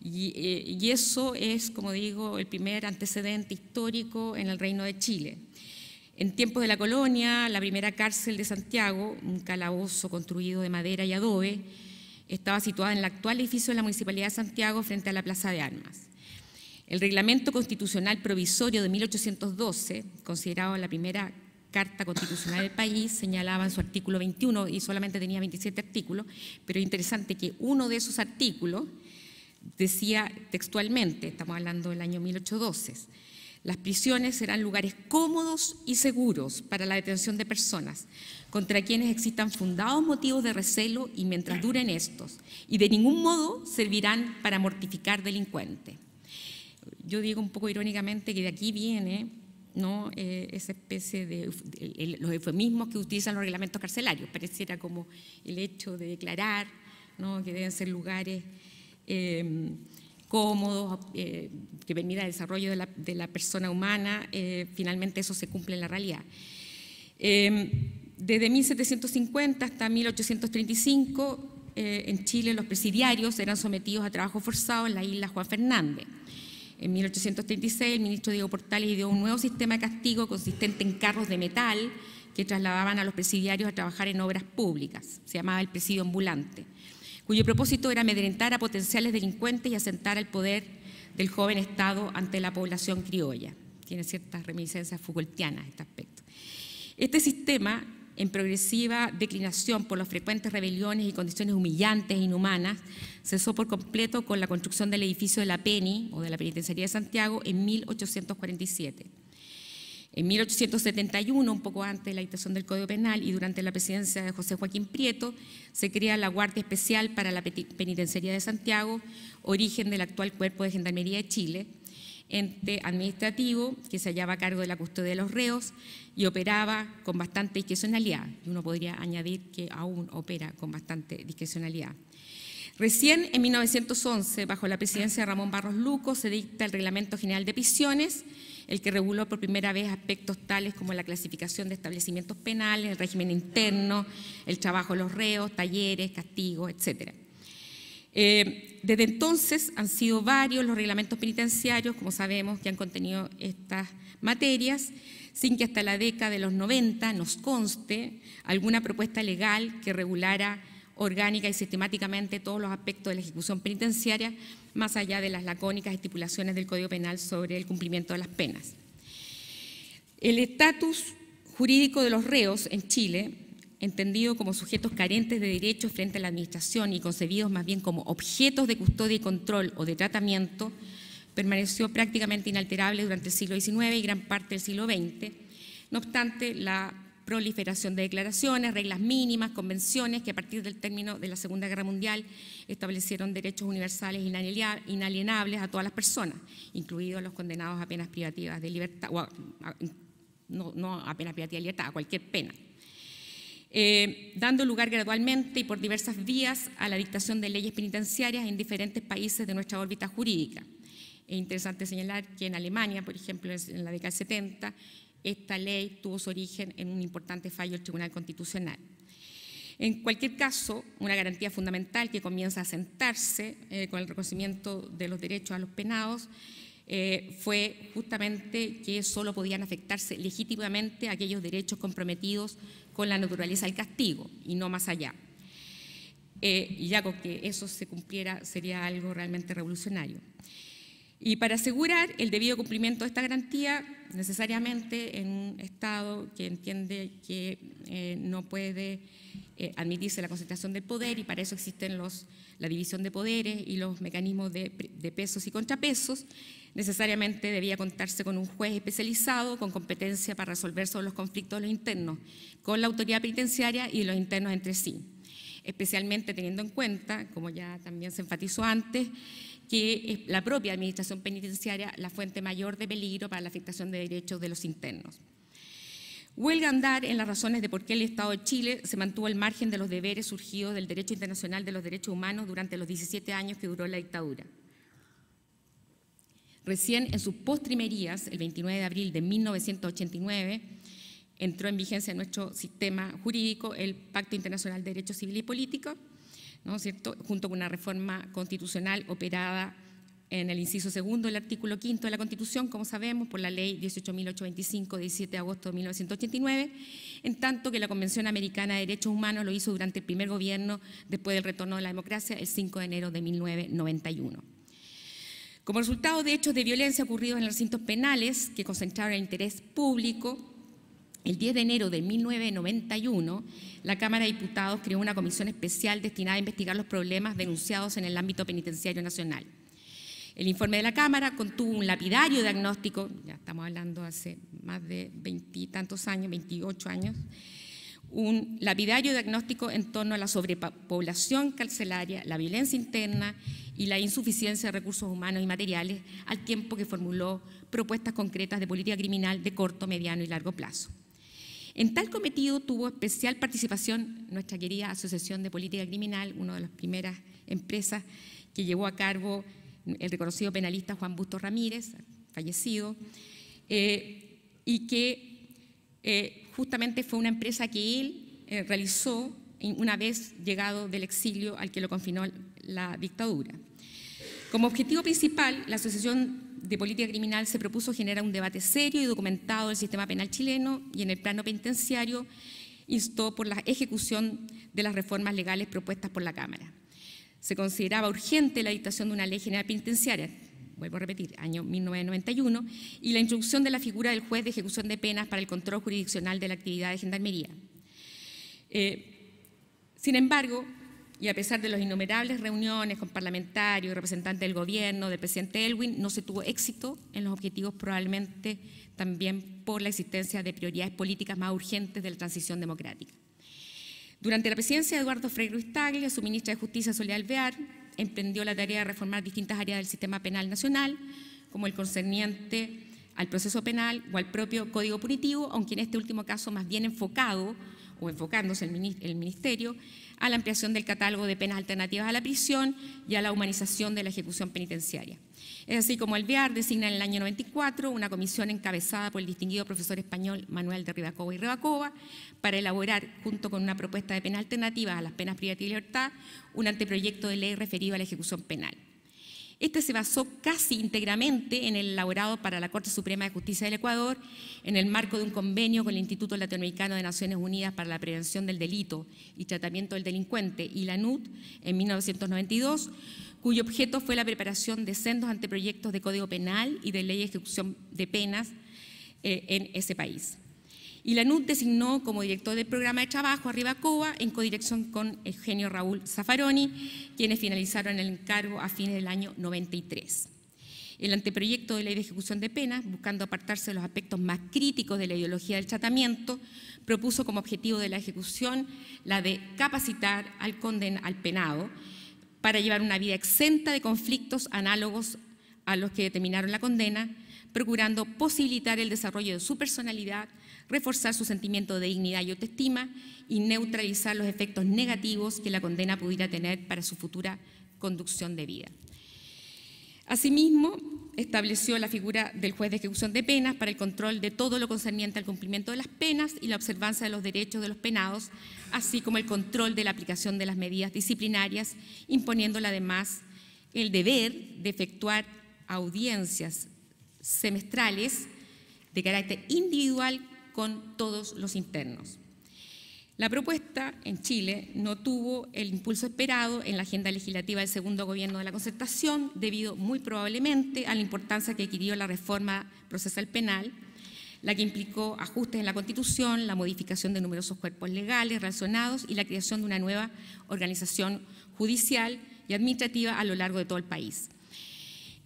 Y eso es, como digo, el primer antecedente histórico en el Reino de Chile. En tiempos de la colonia, la primera cárcel de Santiago, un calabozo construido de madera y adobe, estaba situada en el actual edificio de la Municipalidad de Santiago frente a la Plaza de Armas. El Reglamento Constitucional Provisorio de 1812, considerado la primera Carta Constitucional del país, señalaba en su artículo 21, y solamente tenía 27 artículos, pero es interesante que uno de esos artículos decía textualmente, estamos hablando del año 1812, las prisiones serán lugares cómodos y seguros para la detención de personas contra quienes existan fundados motivos de recelo y mientras duren estos, y de ningún modo servirán para mortificar delincuentes. Yo digo un poco irónicamente que de aquí viene, ¿no?, esa especie de los eufemismos que utilizan los reglamentos carcelarios. Pareciera como el hecho de declarar, ¿no?, que deben ser lugares cómodos, que permita el desarrollo de la persona humana. Finalmente eso se cumple en la realidad. Desde 1750 hasta 1835, en Chile los presidiarios eran sometidos a trabajo forzado en la isla Juan Fernández. En 1836 el ministro Diego Portales ideó un nuevo sistema de castigo consistente en carros de metal que trasladaban a los presidiarios a trabajar en obras públicas. Se llamaba el presidio ambulante, cuyo propósito era amedrentar a potenciales delincuentes y asentar el poder del joven Estado ante la población criolla. Tiene ciertas reminiscencias Foucaultianas este aspecto. Este sistema, en progresiva declinación por las frecuentes rebeliones y condiciones humillantes e inhumanas, cesó por completo con la construcción del edificio de la PENI, o de la Penitenciaría de Santiago, en 1847. En 1871, un poco antes de la dictación del Código Penal y durante la presidencia de José Joaquín Prieto, se crea la Guardia Especial para la Penitenciaría de Santiago, origen del actual Cuerpo de Gendarmería de Chile, ente administrativo que se hallaba a cargo de la custodia de los reos y operaba con bastante discrecionalidad. Y uno podría añadir que aún opera con bastante discrecionalidad. Recién en 1911, bajo la presidencia de Ramón Barros Luco, se dicta el Reglamento General de Prisiones, el que reguló por primera vez aspectos tales como la clasificación de establecimientos penales, el régimen interno, el trabajo de los reos, talleres, castigos, etc. Desde entonces han sido varios los reglamentos penitenciarios, como sabemos, que han contenido estas materias, sin que hasta la década de los 90 nos conste alguna propuesta legal que regulara orgánica y sistemáticamente todos los aspectos de la ejecución penitenciaria, más allá de las lacónicas estipulaciones del Código Penal sobre el cumplimiento de las penas. El estatus jurídico de los reos en Chile, entendido como sujetos carentes de derechos frente a la administración y concebidos más bien como objetos de custodia y control o de tratamiento, permaneció prácticamente inalterable durante el siglo XIX y gran parte del siglo XX. No obstante, la proliferación de declaraciones, reglas mínimas, convenciones que a partir del término de la Segunda Guerra Mundial establecieron derechos universales inalienables a todas las personas, incluidos los condenados a penas privativas de libertad, no a pena privativa de libertad, a cualquier pena. Dando lugar gradualmente y por diversas vías a la dictación de leyes penitenciarias en diferentes países de nuestra órbita jurídica. Es interesante señalar que en Alemania, por ejemplo, en la década del 70, esta ley tuvo su origen en un importante fallo del Tribunal Constitucional. En cualquier caso, una garantía fundamental que comienza a sentarse con el reconocimiento de los derechos a los penados fue justamente que solo podían afectarse legítimamente aquellos derechos comprometidos con la naturaleza del castigo y no más allá. Y ya con que eso se cumpliera sería algo realmente revolucionario. Y para asegurar el debido cumplimiento de esta garantía, necesariamente en un Estado que entiende que no puede admitirse la concentración del poder, y para eso existen la división de poderes y los mecanismos de pesos y contrapesos, necesariamente debía contarse con un juez especializado con competencia para resolver sobre los conflictos de los internos con la autoridad penitenciaria y los internos entre sí, especialmente teniendo en cuenta, como ya también se enfatizó antes, que es la propia administración penitenciaria la fuente mayor de peligro para la afectación de derechos de los internos. Huelga andar en las razones de por qué el Estado de Chile se mantuvo al margen de los deberes surgidos del derecho internacional de los derechos humanos durante los 17 años que duró la dictadura. Recién en sus postrimerías, el 29 de abril de 1989, entró en vigencia en nuestro sistema jurídico el Pacto Internacional de Derechos Civiles y Políticos, ¿no es cierto?, junto con una reforma constitucional operada en el inciso segundo del artículo 5 de la Constitución, como sabemos, por la ley 18.825 de 17 de agosto de 1989, en tanto que la Convención Americana de Derechos Humanos lo hizo durante el primer gobierno después del retorno de la democracia, el 5 de enero de 1991. Como resultado de hechos de violencia ocurridos en los recintos penales que concentraron el interés público, el 10 de enero de 1991, la Cámara de Diputados creó una comisión especial destinada a investigar los problemas denunciados en el ámbito penitenciario nacional. El informe de la Cámara contuvo un lapidario diagnóstico, ya estamos hablando hace más de 20 y tantos años, 28 años, un lapidario diagnóstico en torno a la sobrepoblación carcelaria, la violencia interna y la insuficiencia de recursos humanos y materiales, al tiempo que formuló propuestas concretas de política criminal de corto, mediano y largo plazo. En tal cometido tuvo especial participación nuestra querida Asociación de Política Criminal, una de las primeras empresas que llevó a cargo el reconocido penalista Juan Bustos Ramírez, fallecido, y que justamente fue una empresa que él realizó una vez llegado del exilio al que lo confinó la dictadura. Como objetivo principal, la Asociación de Política Criminal se propuso generar un debate serio y documentado del sistema penal chileno y en el plano penitenciario instó por la ejecución de las reformas legales propuestas por la Cámara. Se consideraba urgente la dictación de una ley general penitenciaria, vuelvo a repetir, año 1991, y la introducción de la figura del juez de ejecución de penas para el control jurisdiccional de la actividad de gendarmería. Sin embargo, y a pesar de las innumerables reuniones con parlamentarios y representantes del gobierno, del presidente Elwin, no se tuvo éxito en los objetivos, probablemente también por la existencia de prioridades políticas más urgentes de la transición democrática. Durante la presidencia de Eduardo Frei Ruiz Tagle, su ministra de Justicia, Soledad Alvear, emprendió la tarea de reformar distintas áreas del sistema penal nacional, como el concerniente al proceso penal o al propio Código Punitivo, aunque en este último caso más bien enfocado, o enfocándose el Ministerio, a la ampliación del catálogo de penas alternativas a la prisión y a la humanización de la ejecución penitenciaria. Es así como Alvear designa en el año 94 una comisión encabezada por el distinguido profesor español Manuel de Rivacoba y Rivacoba para elaborar, junto con una propuesta de penas alternativas a las penas privativas de libertad, un anteproyecto de ley referido a la ejecución penal. Este se basó casi íntegramente en el elaborado para la Corte Suprema de Justicia del Ecuador en el marco de un convenio con el Instituto Latinoamericano de Naciones Unidas para la Prevención del Delito y Tratamiento del Delincuente y la NUT en 1992, cuyo objeto fue la preparación de sendos anteproyectos de Código Penal y de Ley de Ejecución de Penas en ese país. Y la ANUD designó como director del programa de trabajo a Rivacoa en codirección con Eugenio Raúl Zaffaroni, quienes finalizaron el encargo a fines del año 93. El anteproyecto de ley de ejecución de penas, buscando apartarse de los aspectos más críticos de la ideología del tratamiento, propuso como objetivo de la ejecución la de capacitar al penado para llevar una vida exenta de conflictos análogos a los que determinaron la condena, procurando posibilitar el desarrollo de su personalidad, reforzar su sentimiento de dignidad y autoestima y neutralizar los efectos negativos que la condena pudiera tener para su futura conducción de vida. Asimismo, estableció la figura del juez de ejecución de penas para el control de todo lo concerniente al cumplimiento de las penas y la observancia de los derechos de los penados, así como el control de la aplicación de las medidas disciplinarias, imponiéndole además el deber de efectuar audiencias semestrales de carácter individual con todos los internos. La propuesta en Chile no tuvo el impulso esperado en la agenda legislativa del segundo gobierno de la Concertación, debido muy probablemente a la importancia que adquirió la reforma procesal penal, la que implicó ajustes en la Constitución, la modificación de numerosos cuerpos legales relacionados y la creación de una nueva organización judicial y administrativa a lo largo de todo el país.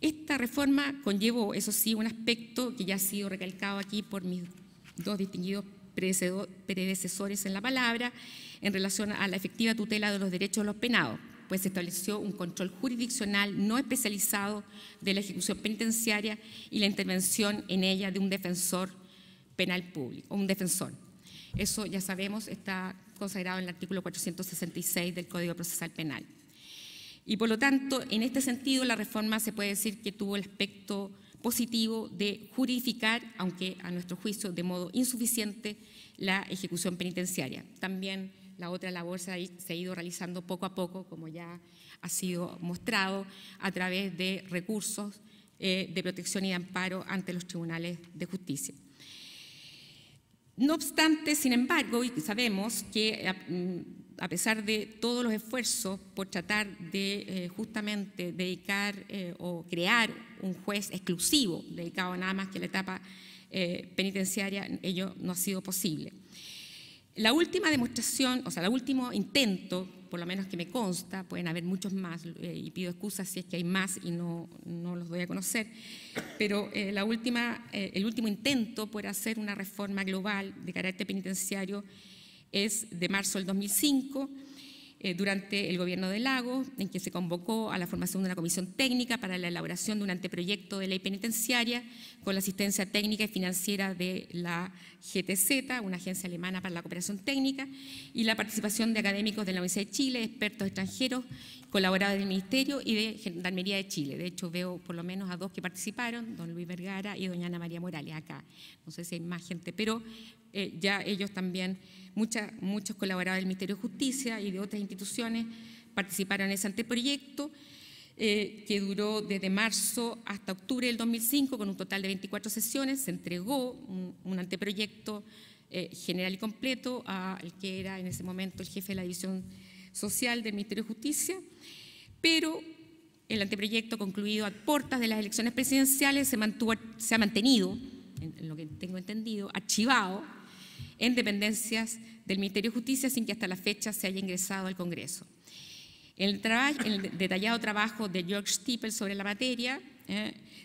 Esta reforma conllevó, eso sí, un aspecto que ya ha sido recalcado aquí por mis dos distinguidos predecesores en la palabra, en relación a la efectiva tutela de los derechos de los penados, pues se estableció un control jurisdiccional no especializado de la ejecución penitenciaria y la intervención en ella de un defensor penal público, o un defensor. Eso, ya sabemos, está consagrado en el artículo 466 del Código Procesal Penal. Y por lo tanto, en este sentido, la reforma se puede decir que tuvo el aspecto positivo de juridificar, aunque a nuestro juicio de modo insuficiente, la ejecución penitenciaria. También la otra labor se ha ido realizando poco a poco, como ya ha sido mostrado, a través de recursos de protección y de amparo ante los tribunales de justicia. No obstante, sin embargo, y sabemos que a pesar de todos los esfuerzos por tratar de justamente dedicar o crear un juez exclusivo dedicado nada más que a la etapa penitenciaria, ello no ha sido posible. La última demostración, o sea, el último intento, por lo menos que me consta, pueden haber muchos más, y pido excusas si es que hay más y no los doy a conocer, pero el último intento por hacer una reforma global de carácter penitenciario es de marzo del 2005, durante el gobierno de Lagos, en que se convocó a la formación de una comisión técnica para la elaboración de un anteproyecto de ley penitenciaria con la asistencia técnica y financiera de la GTZ, una agencia alemana para la cooperación técnica, y la participación de académicos de la Universidad de Chile, expertos extranjeros, colaboradores del Ministerio y de Gendarmería de Chile. De hecho, veo por lo menos a dos que participaron, don Luis Vergara y doña Ana María Morales, acá. No sé si hay más gente, pero ya ellos también, muchos colaboradores del Ministerio de Justicia y de otras instituciones participaron en ese anteproyecto, que duró desde marzo hasta octubre del 2005 con un total de 24 sesiones. Se entregó un anteproyecto general y completo al que era en ese momento el jefe de la División Social del Ministerio de Justicia, pero el anteproyecto, concluido a puertas de las elecciones presidenciales, se ha mantenido, en lo que tengo entendido, archivado en dependencias del Ministerio de Justicia sin que hasta la fecha se haya ingresado al Congreso. En el detallado trabajo de George Stiepel sobre la materia,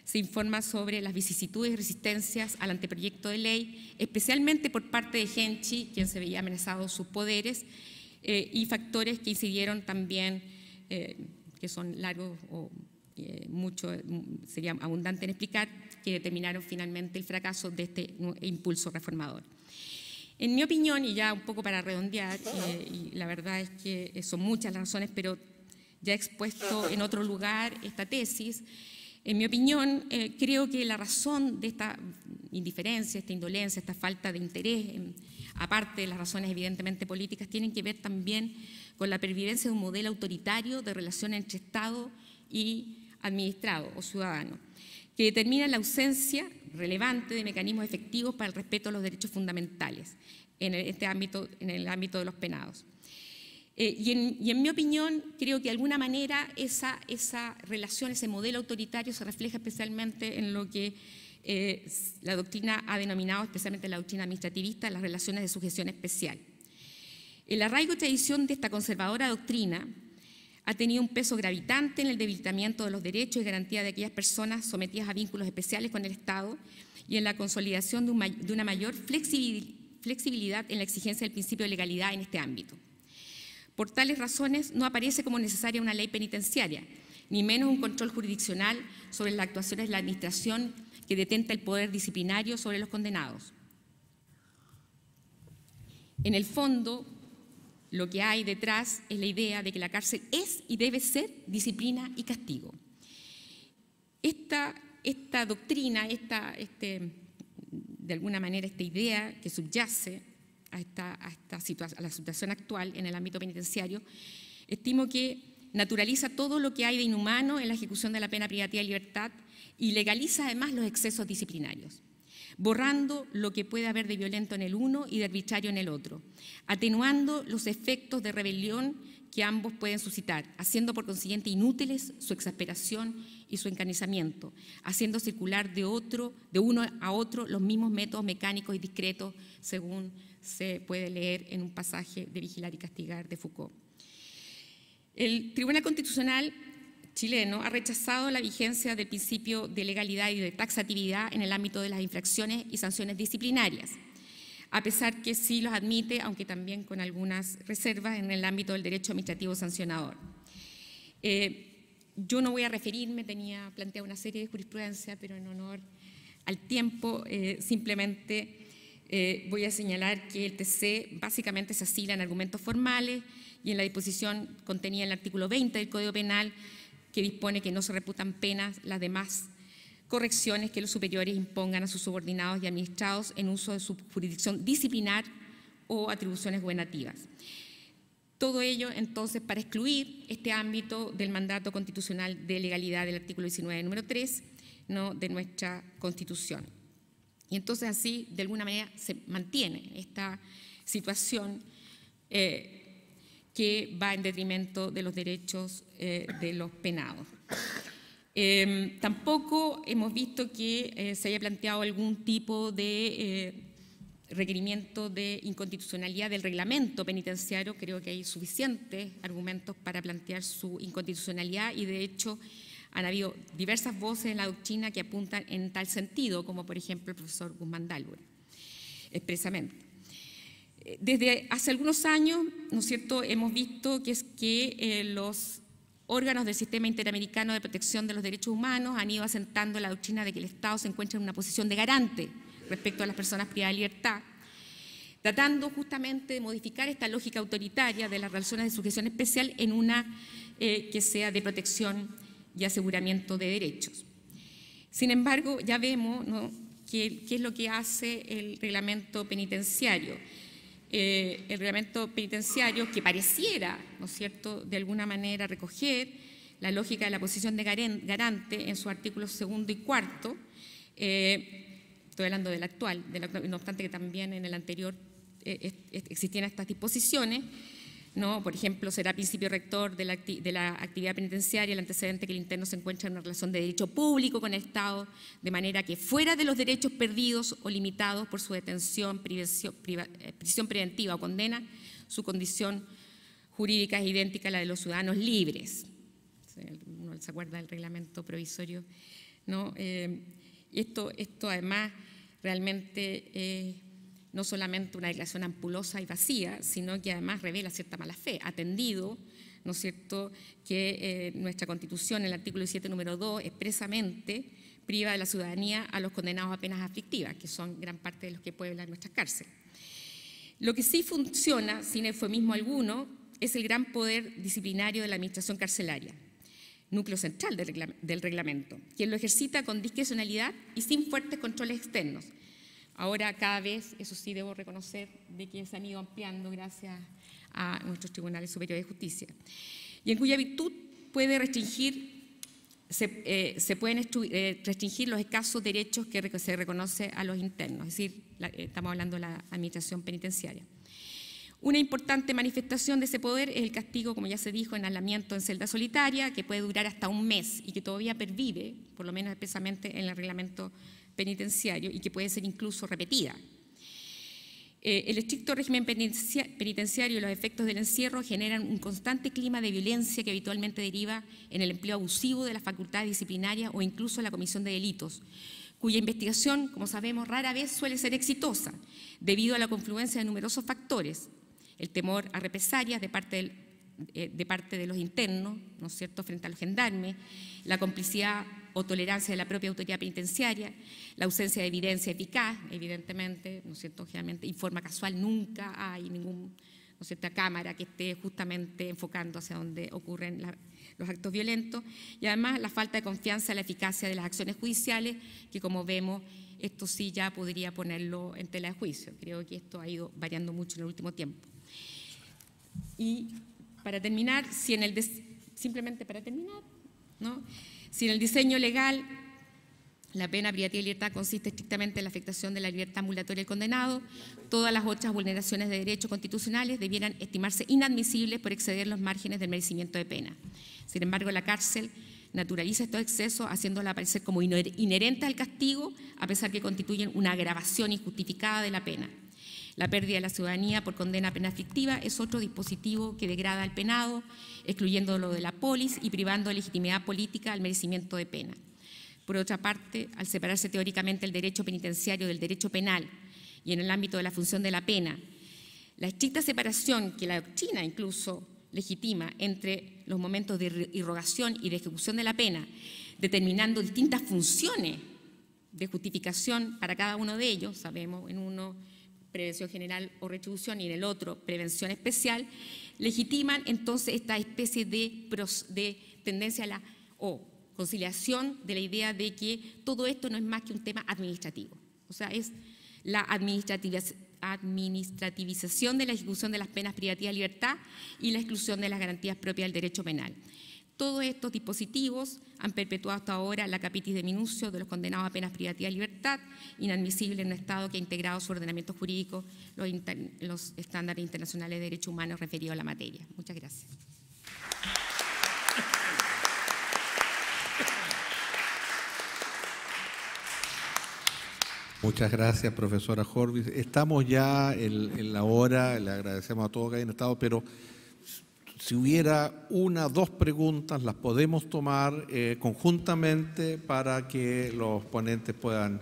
se informa sobre las vicisitudes y resistencias al anteproyecto de ley, especialmente por parte de Genchi, quien se veía amenazado sus poderes, y factores que incidieron también, que son largos o mucho, sería abundante en explicar, que determinaron finalmente el fracaso de este impulso reformador. En mi opinión, y ya un poco para redondear, y la verdad es que son muchas las razones, pero ya he expuesto en otro lugar esta tesis, en mi opinión, creo que la razón de esta indiferencia, esta indolencia, esta falta de interés, aparte de las razones evidentemente políticas, tienen que ver también con la pervivencia de un modelo autoritario de relación entre Estado y administrado o ciudadano, que determina la ausencia relevante de mecanismos efectivos para el respeto a los derechos fundamentales en el ámbito de los penados. Y en mi opinión, creo que de alguna manera esa relación, ese modelo autoritario se refleja especialmente en lo que la doctrina ha denominado, especialmente la doctrina administrativista, las relaciones de sujeción especial. El arraigo y tradición de esta conservadora doctrina ha tenido un peso gravitante en el debilitamiento de los derechos y garantía de aquellas personas sometidas a vínculos especiales con el Estado y en la consolidación de una mayor flexibilidad en la exigencia del principio de legalidad en este ámbito. Por tales razones, no aparece como necesaria una ley penitenciaria, ni menos un control jurisdiccional sobre las actuaciones de la administración que detenta el poder disciplinario sobre los condenados. En el fondo, lo que hay detrás es la idea de que la cárcel es y debe ser disciplina y castigo. Esta doctrina, de alguna manera esta idea que subyace a la situación actual en el ámbito penitenciario, estimo que naturaliza todo lo que hay de inhumano en la ejecución de la pena privativa de libertad y legaliza además los excesos disciplinarios, borrando lo que puede haber de violento en el uno y de arbitrario en el otro, atenuando los efectos de rebelión que ambos pueden suscitar, haciendo por consiguiente inútiles su exasperación y su encarnizamiento, haciendo circular de uno a otro los mismos métodos mecánicos y discretos, según se puede leer en un pasaje de Vigilar y Castigar de Foucault. El Tribunal Constitucional chileno ha rechazado la vigencia del principio de legalidad y de taxatividad en el ámbito de las infracciones y sanciones disciplinarias, a pesar que sí los admite, aunque también con algunas reservas, en el ámbito del derecho administrativo sancionador. Yo no voy a referirme, tenía planteado una serie de jurisprudencia, pero en honor al tiempo simplemente voy a señalar que el TC básicamente se asila en argumentos formales y en la disposición contenida en el artículo 20 del Código Penal, que dispone que no se reputan penas las demás correcciones que los superiores impongan a sus subordinados y administrados en uso de su jurisdicción disciplinar o atribuciones gubernativas. Todo ello, entonces, para excluir este ámbito del mandato constitucional de legalidad del artículo 19, número 3, ¿no?, de nuestra Constitución. Y entonces así, de alguna manera, se mantiene esta situación que va en detrimento de los derechos de los penados. Tampoco hemos visto que se haya planteado algún tipo de requerimiento de inconstitucionalidad del reglamento penitenciario. Creo que hay suficientes argumentos para plantear su inconstitucionalidad y, de hecho, han habido diversas voces en la doctrina que apuntan en tal sentido, como por ejemplo el profesor Guzmán Dálvora, expresamente. Desde hace algunos años, ¿no es cierto?, hemos visto que los órganos del Sistema Interamericano de Protección de los Derechos Humanos han ido asentando la doctrina de que el Estado se encuentra en una posición de garante respecto a las personas privadas de libertad, tratando justamente de modificar esta lógica autoritaria de las relaciones de sujeción especial en una que sea de protección y aseguramiento de derechos. Sin embargo, ya vemos, ¿no?, qué es lo que hace el reglamento penitenciario. El reglamento penitenciario, que pareciera, ¿no es cierto?, de alguna manera recoger la lógica de la posición de garante en sus artículos 2 y 4, estoy hablando del actual, no obstante que también en el anterior existían estas disposiciones, ¿no? Por ejemplo, será principio rector de la actividad penitenciaria el antecedente que el interno se encuentra en una relación de derecho público con el Estado, de manera que fuera de los derechos perdidos o limitados por su detención, prisión preventiva o condena, su condición jurídica es idéntica a la de los ciudadanos libres. Uno se acuerda del reglamento provisorio, ¿no? Esto además realmente no solamente una declaración ampulosa y vacía, sino que además revela cierta mala fe, atendido, ¿no es cierto?, que nuestra Constitución, en el artículo 17, número 2, expresamente priva de la ciudadanía a los condenados a penas aflictivas, que son gran parte de los que pueblan nuestras cárceles. Lo que sí funciona, sin eufemismo alguno, es el gran poder disciplinario de la administración carcelaria, núcleo central del reglamento, quien lo ejercita con discrecionalidad y sin fuertes controles externos. Ahora cada vez, eso sí debo reconocer, de que se han ido ampliando gracias a nuestros tribunales superiores de justicia, y en cuya virtud puede se pueden restringir los escasos derechos que se reconoce a los internos, es decir, estamos hablando de la administración penitenciaria. Una importante manifestación de ese poder es el castigo, como ya se dijo, en aislamiento en celda solitaria, que puede durar hasta un mes y que todavía pervive, por lo menos expresamente en el reglamento penitenciario, y que puede ser incluso repetida. El estricto régimen penitenciario y los efectos del encierro generan un constante clima de violencia que habitualmente deriva en el empleo abusivo de las facultades disciplinarias o incluso la comisión de delitos, cuya investigación, como sabemos, rara vez suele ser exitosa, debido a la confluencia de numerosos factores: el temor a represalias de parte de los internos, ¿no es cierto?, frente a los gendarmes, la complicidad o tolerancia de la propia autoridad penitenciaria, la ausencia de evidencia eficaz, evidentemente, ¿no es cierto?, generalmente en forma casual nunca hay ninguna, ¿no es cierto?, cámara que esté justamente enfocando hacia donde ocurren los actos violentos, y además la falta de confianza en la eficacia de las acciones judiciales, que como vemos, esto sí ya podría ponerlo en tela de juicio. Creo que esto ha ido variando mucho en el último tiempo. Y para terminar, simplemente para terminar, ¿no?, si en el diseño legal la pena privativa de libertad consiste estrictamente en la afectación de la libertad ambulatoria del condenado, todas las otras vulneraciones de derechos constitucionales debieran estimarse inadmisibles por exceder los márgenes del merecimiento de pena. Sin embargo, la cárcel naturaliza estos excesos, haciéndola aparecer como inherentes al castigo, a pesar que constituyen una agravación injustificada de la pena. La pérdida de la ciudadanía por condena a pena fictiva es otro dispositivo que degrada al penado, excluyéndolo de la polis y privando de legitimidad política al merecimiento de pena. Por otra parte, al separarse teóricamente el derecho penitenciario del derecho penal y en el ámbito de la función de la pena, la estricta separación que la doctrina incluso legitima entre los momentos de irrogación y de ejecución de la pena, determinando distintas funciones de justificación para cada uno de ellos, sabemos, en uno prevención general o retribución y en el otro prevención especial, legitiman entonces esta especie de tendencia a la conciliación de la idea de que todo esto no es más que un tema administrativo. O sea, es la administrativización de la ejecución de las penas privativas de libertad y la exclusión de las garantías propias del derecho penal. Todos estos dispositivos han perpetuado hasta ahora la capitis de minucio de los condenados a penas privativas de libertad, inadmisible en un Estado que ha integrado su ordenamiento jurídico los estándares internacionales de derechos humanos referidos a la materia. Muchas gracias. Muchas gracias, profesora Jorvis. Estamos ya en la hora, le agradecemos a todos que hayan estado, pero si hubiera una o dos preguntas, las podemos tomar conjuntamente para que los ponentes puedan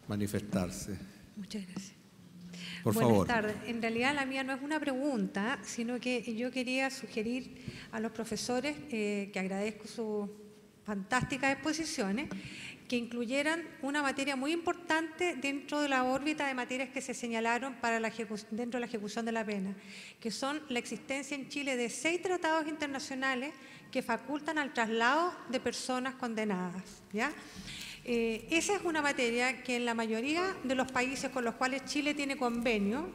manifestarse. Muchas gracias. Por favor. Buenas tardes. En realidad la mía no es una pregunta, sino que yo quería sugerir a los profesores, que agradezco sus fantásticas exposiciones, que incluyeran una materia muy importante dentro de la órbita de materias que se señalaron para dentro de la ejecución de la pena, que son la existencia en Chile de 6 tratados internacionales que facultan al traslado de personas condenadas, ¿ya? Esa es una materia que en la mayoría de los países con los cuales Chile tiene convenio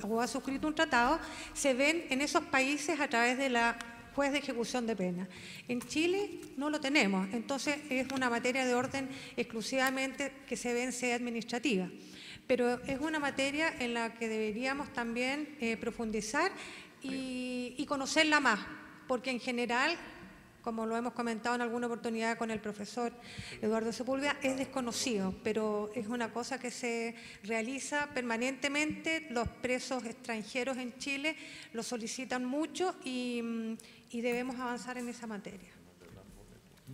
o ha suscrito un tratado, se ven en esos países a través de la juez de ejecución de pena. En Chile no lo tenemos, entonces es una materia de orden exclusivamente que se ve en sede administrativa. Pero es una materia en la que deberíamos también profundizar y conocerla más, porque en general, como lo hemos comentado en alguna oportunidad con el profesor Eduardo Sepúlveda, es desconocido, pero es una cosa que se realiza permanentemente. Los presos extranjeros en Chile lo solicitan mucho y debemos avanzar en esa materia.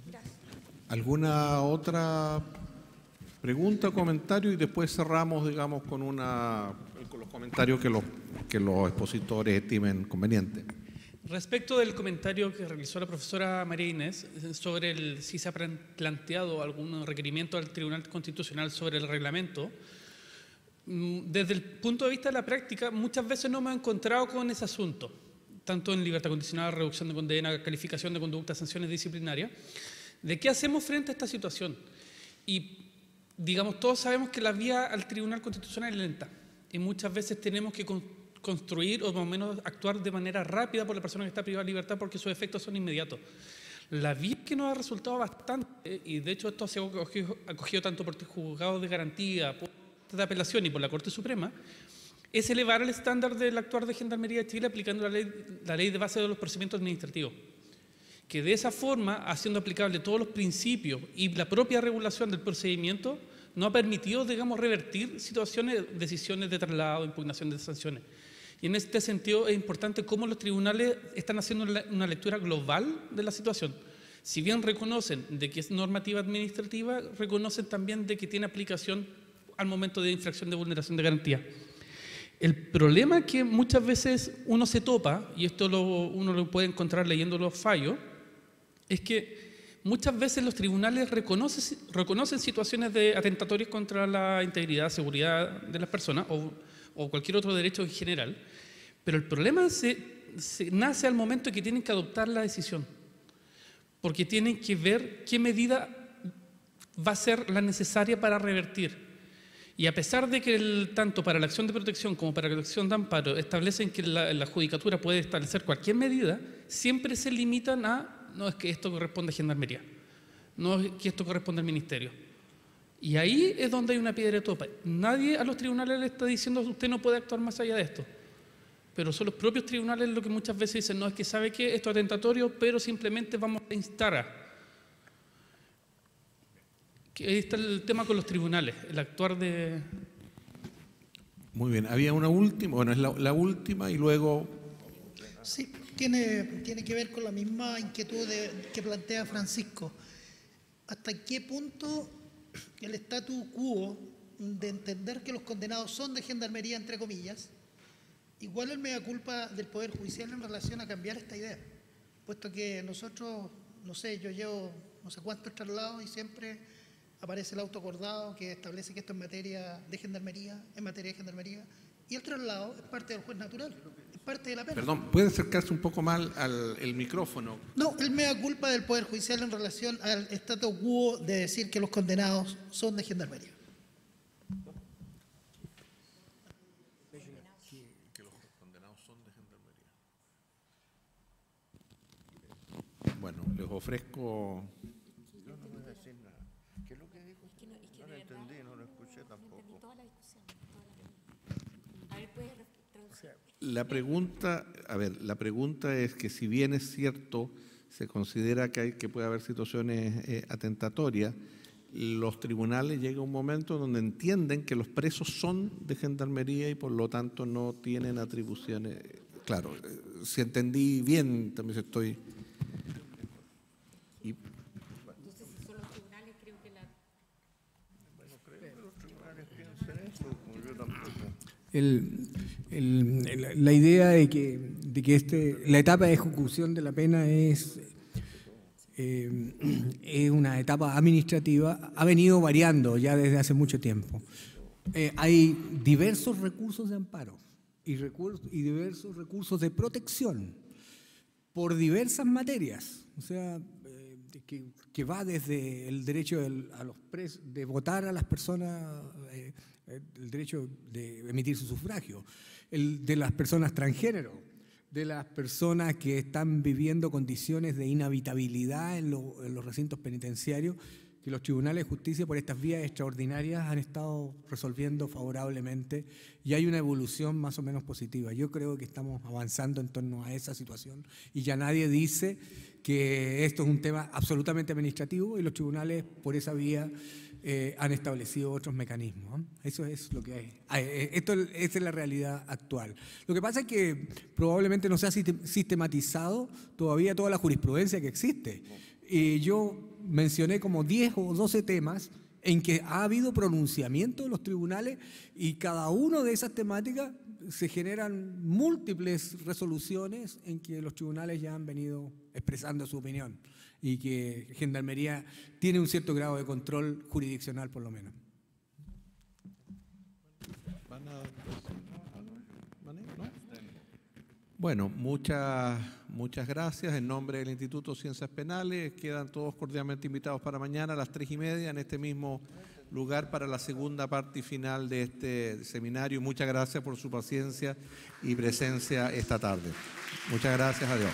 Gracias. ¿Alguna otra pregunta o comentario? Y después cerramos, digamos, con los comentarios que los expositores estimen convenientes. Respecto del comentario que realizó la profesora María Inés sobre si se ha planteado algún requerimiento al Tribunal Constitucional sobre el reglamento, desde el punto de vista de la práctica, muchas veces no me he encontrado con ese asunto, tanto en libertad condicional, reducción de condena, calificación de conducta, sanciones disciplinarias, de qué hacemos frente a esta situación. Y, digamos, todos sabemos que la vía al Tribunal Constitucional es lenta y muchas veces tenemos que construir o más o menos actuar de manera rápida por la persona que está privada de libertad porque sus efectos son inmediatos. La vía que nos ha resultado bastante, y de hecho esto se ha acogido tanto por juzgados de garantía, por de apelación y por la Corte Suprema, es elevar el estándar del actuar de Gendarmería de Chile aplicando la ley de base de los procedimientos administrativos, que de esa forma, haciendo aplicable todos los principios y la propia regulación del procedimiento, no ha permitido, digamos, revertir situaciones, decisiones de traslado, impugnación de sanciones. Y en este sentido es importante cómo los tribunales están haciendo una lectura global de la situación. Si bien reconocen de que es normativa administrativa, reconocen también de que tiene aplicación al momento de infracción de vulneración de garantía. El problema que muchas veces uno se topa, y esto uno lo puede encontrar leyendo los fallos, es que muchas veces los tribunales reconocen situaciones de atentatorias contra la integridad, seguridad de las personas o cualquier otro derecho en general, pero el problema nace al momento que tienen que adoptar la decisión, porque tienen que ver qué medida va a ser la necesaria para revertir. Y a pesar de que tanto para la acción de protección como para la acción de amparo establecen que la judicatura puede establecer cualquier medida, siempre se limitan a, no es que esto corresponde a Gendarmería, no es que esto corresponde al Ministerio. Y ahí es donde hay una piedra de topa. Nadie a los tribunales le está diciendo usted no puede actuar más allá de esto. Pero son los propios tribunales los que muchas veces dicen, no, es que sabe que esto es atentatorio, pero simplemente vamos a instar a. Ahí está el tema con los tribunales, el actuar de... Muy bien, había una última, bueno, es la última y luego... Sí, tiene que ver con la misma inquietud que plantea Francisco. ¿Hasta qué punto el statu quo de entender que los condenados son de Gendarmería, entre comillas, igual el mea culpa del Poder Judicial en relación a cambiar esta idea? Puesto que nosotros, no sé, yo llevo no sé cuántos traslados y siempre aparece el auto acordado que establece que esto es materia de Gendarmería, y el traslado es parte del juez natural, es parte de la pena. Perdón, ¿puede acercarse un poco más al micrófono? No, el mea culpa del Poder Judicial en relación al statu quo de decir que los condenados son de Gendarmería. Que los condenados son de Gendarmería. Bueno, les ofrezco... Yo no voy a decir nada. ¿Qué es lo que dijo? No lo entendí, no lo escuché tampoco. La pregunta, la pregunta es que si bien es cierto, se considera que puede haber situaciones atentatorias, los tribunales llega un momento donde entienden que los presos son de Gendarmería y por lo tanto no tienen atribuciones. Claro, si entendí bien, también estoy... Entonces, si son los tribunales, creo que Bueno, creo que los tribunales piensan eso, como yo tampoco. La idea de que la etapa de ejecución de la pena es una etapa administrativa, ha venido variando ya desde hace mucho tiempo. Hay diversos recursos de amparo y diversos recursos de protección por diversas materias, o sea, que va desde el derecho de votar a las personas, el derecho de emitir su sufragio, el de las personas transgénero, de las personas que están viviendo condiciones de inhabitabilidad en los recintos penitenciarios, que los tribunales de justicia por estas vías extraordinarias han estado resolviendo favorablemente y hay una evolución más o menos positiva. Yo creo que estamos avanzando en torno a esa situación y ya nadie dice que esto es un tema absolutamente administrativo y los tribunales por esa vía han establecido otros mecanismos, ¿no? Eso es lo que hay. Esta es la realidad actual. Lo que pasa es que probablemente no se ha sistematizado todavía toda la jurisprudencia que existe. Yo mencioné como 10 o 12 temas en que ha habido pronunciamiento de los tribunales y cada una de esas temáticas se generan múltiples resoluciones en que los tribunales ya han venido expresando su opinión y que Gendarmería tiene un cierto grado de control jurisdiccional por lo menos. Bueno, muchas gracias. En nombre del Instituto de Ciencias Penales, quedan todos cordialmente invitados para mañana a las 3:30 en este mismo lugar para la segunda parte y final de este seminario. Muchas gracias por su paciencia y presencia esta tarde. Muchas gracias, adiós.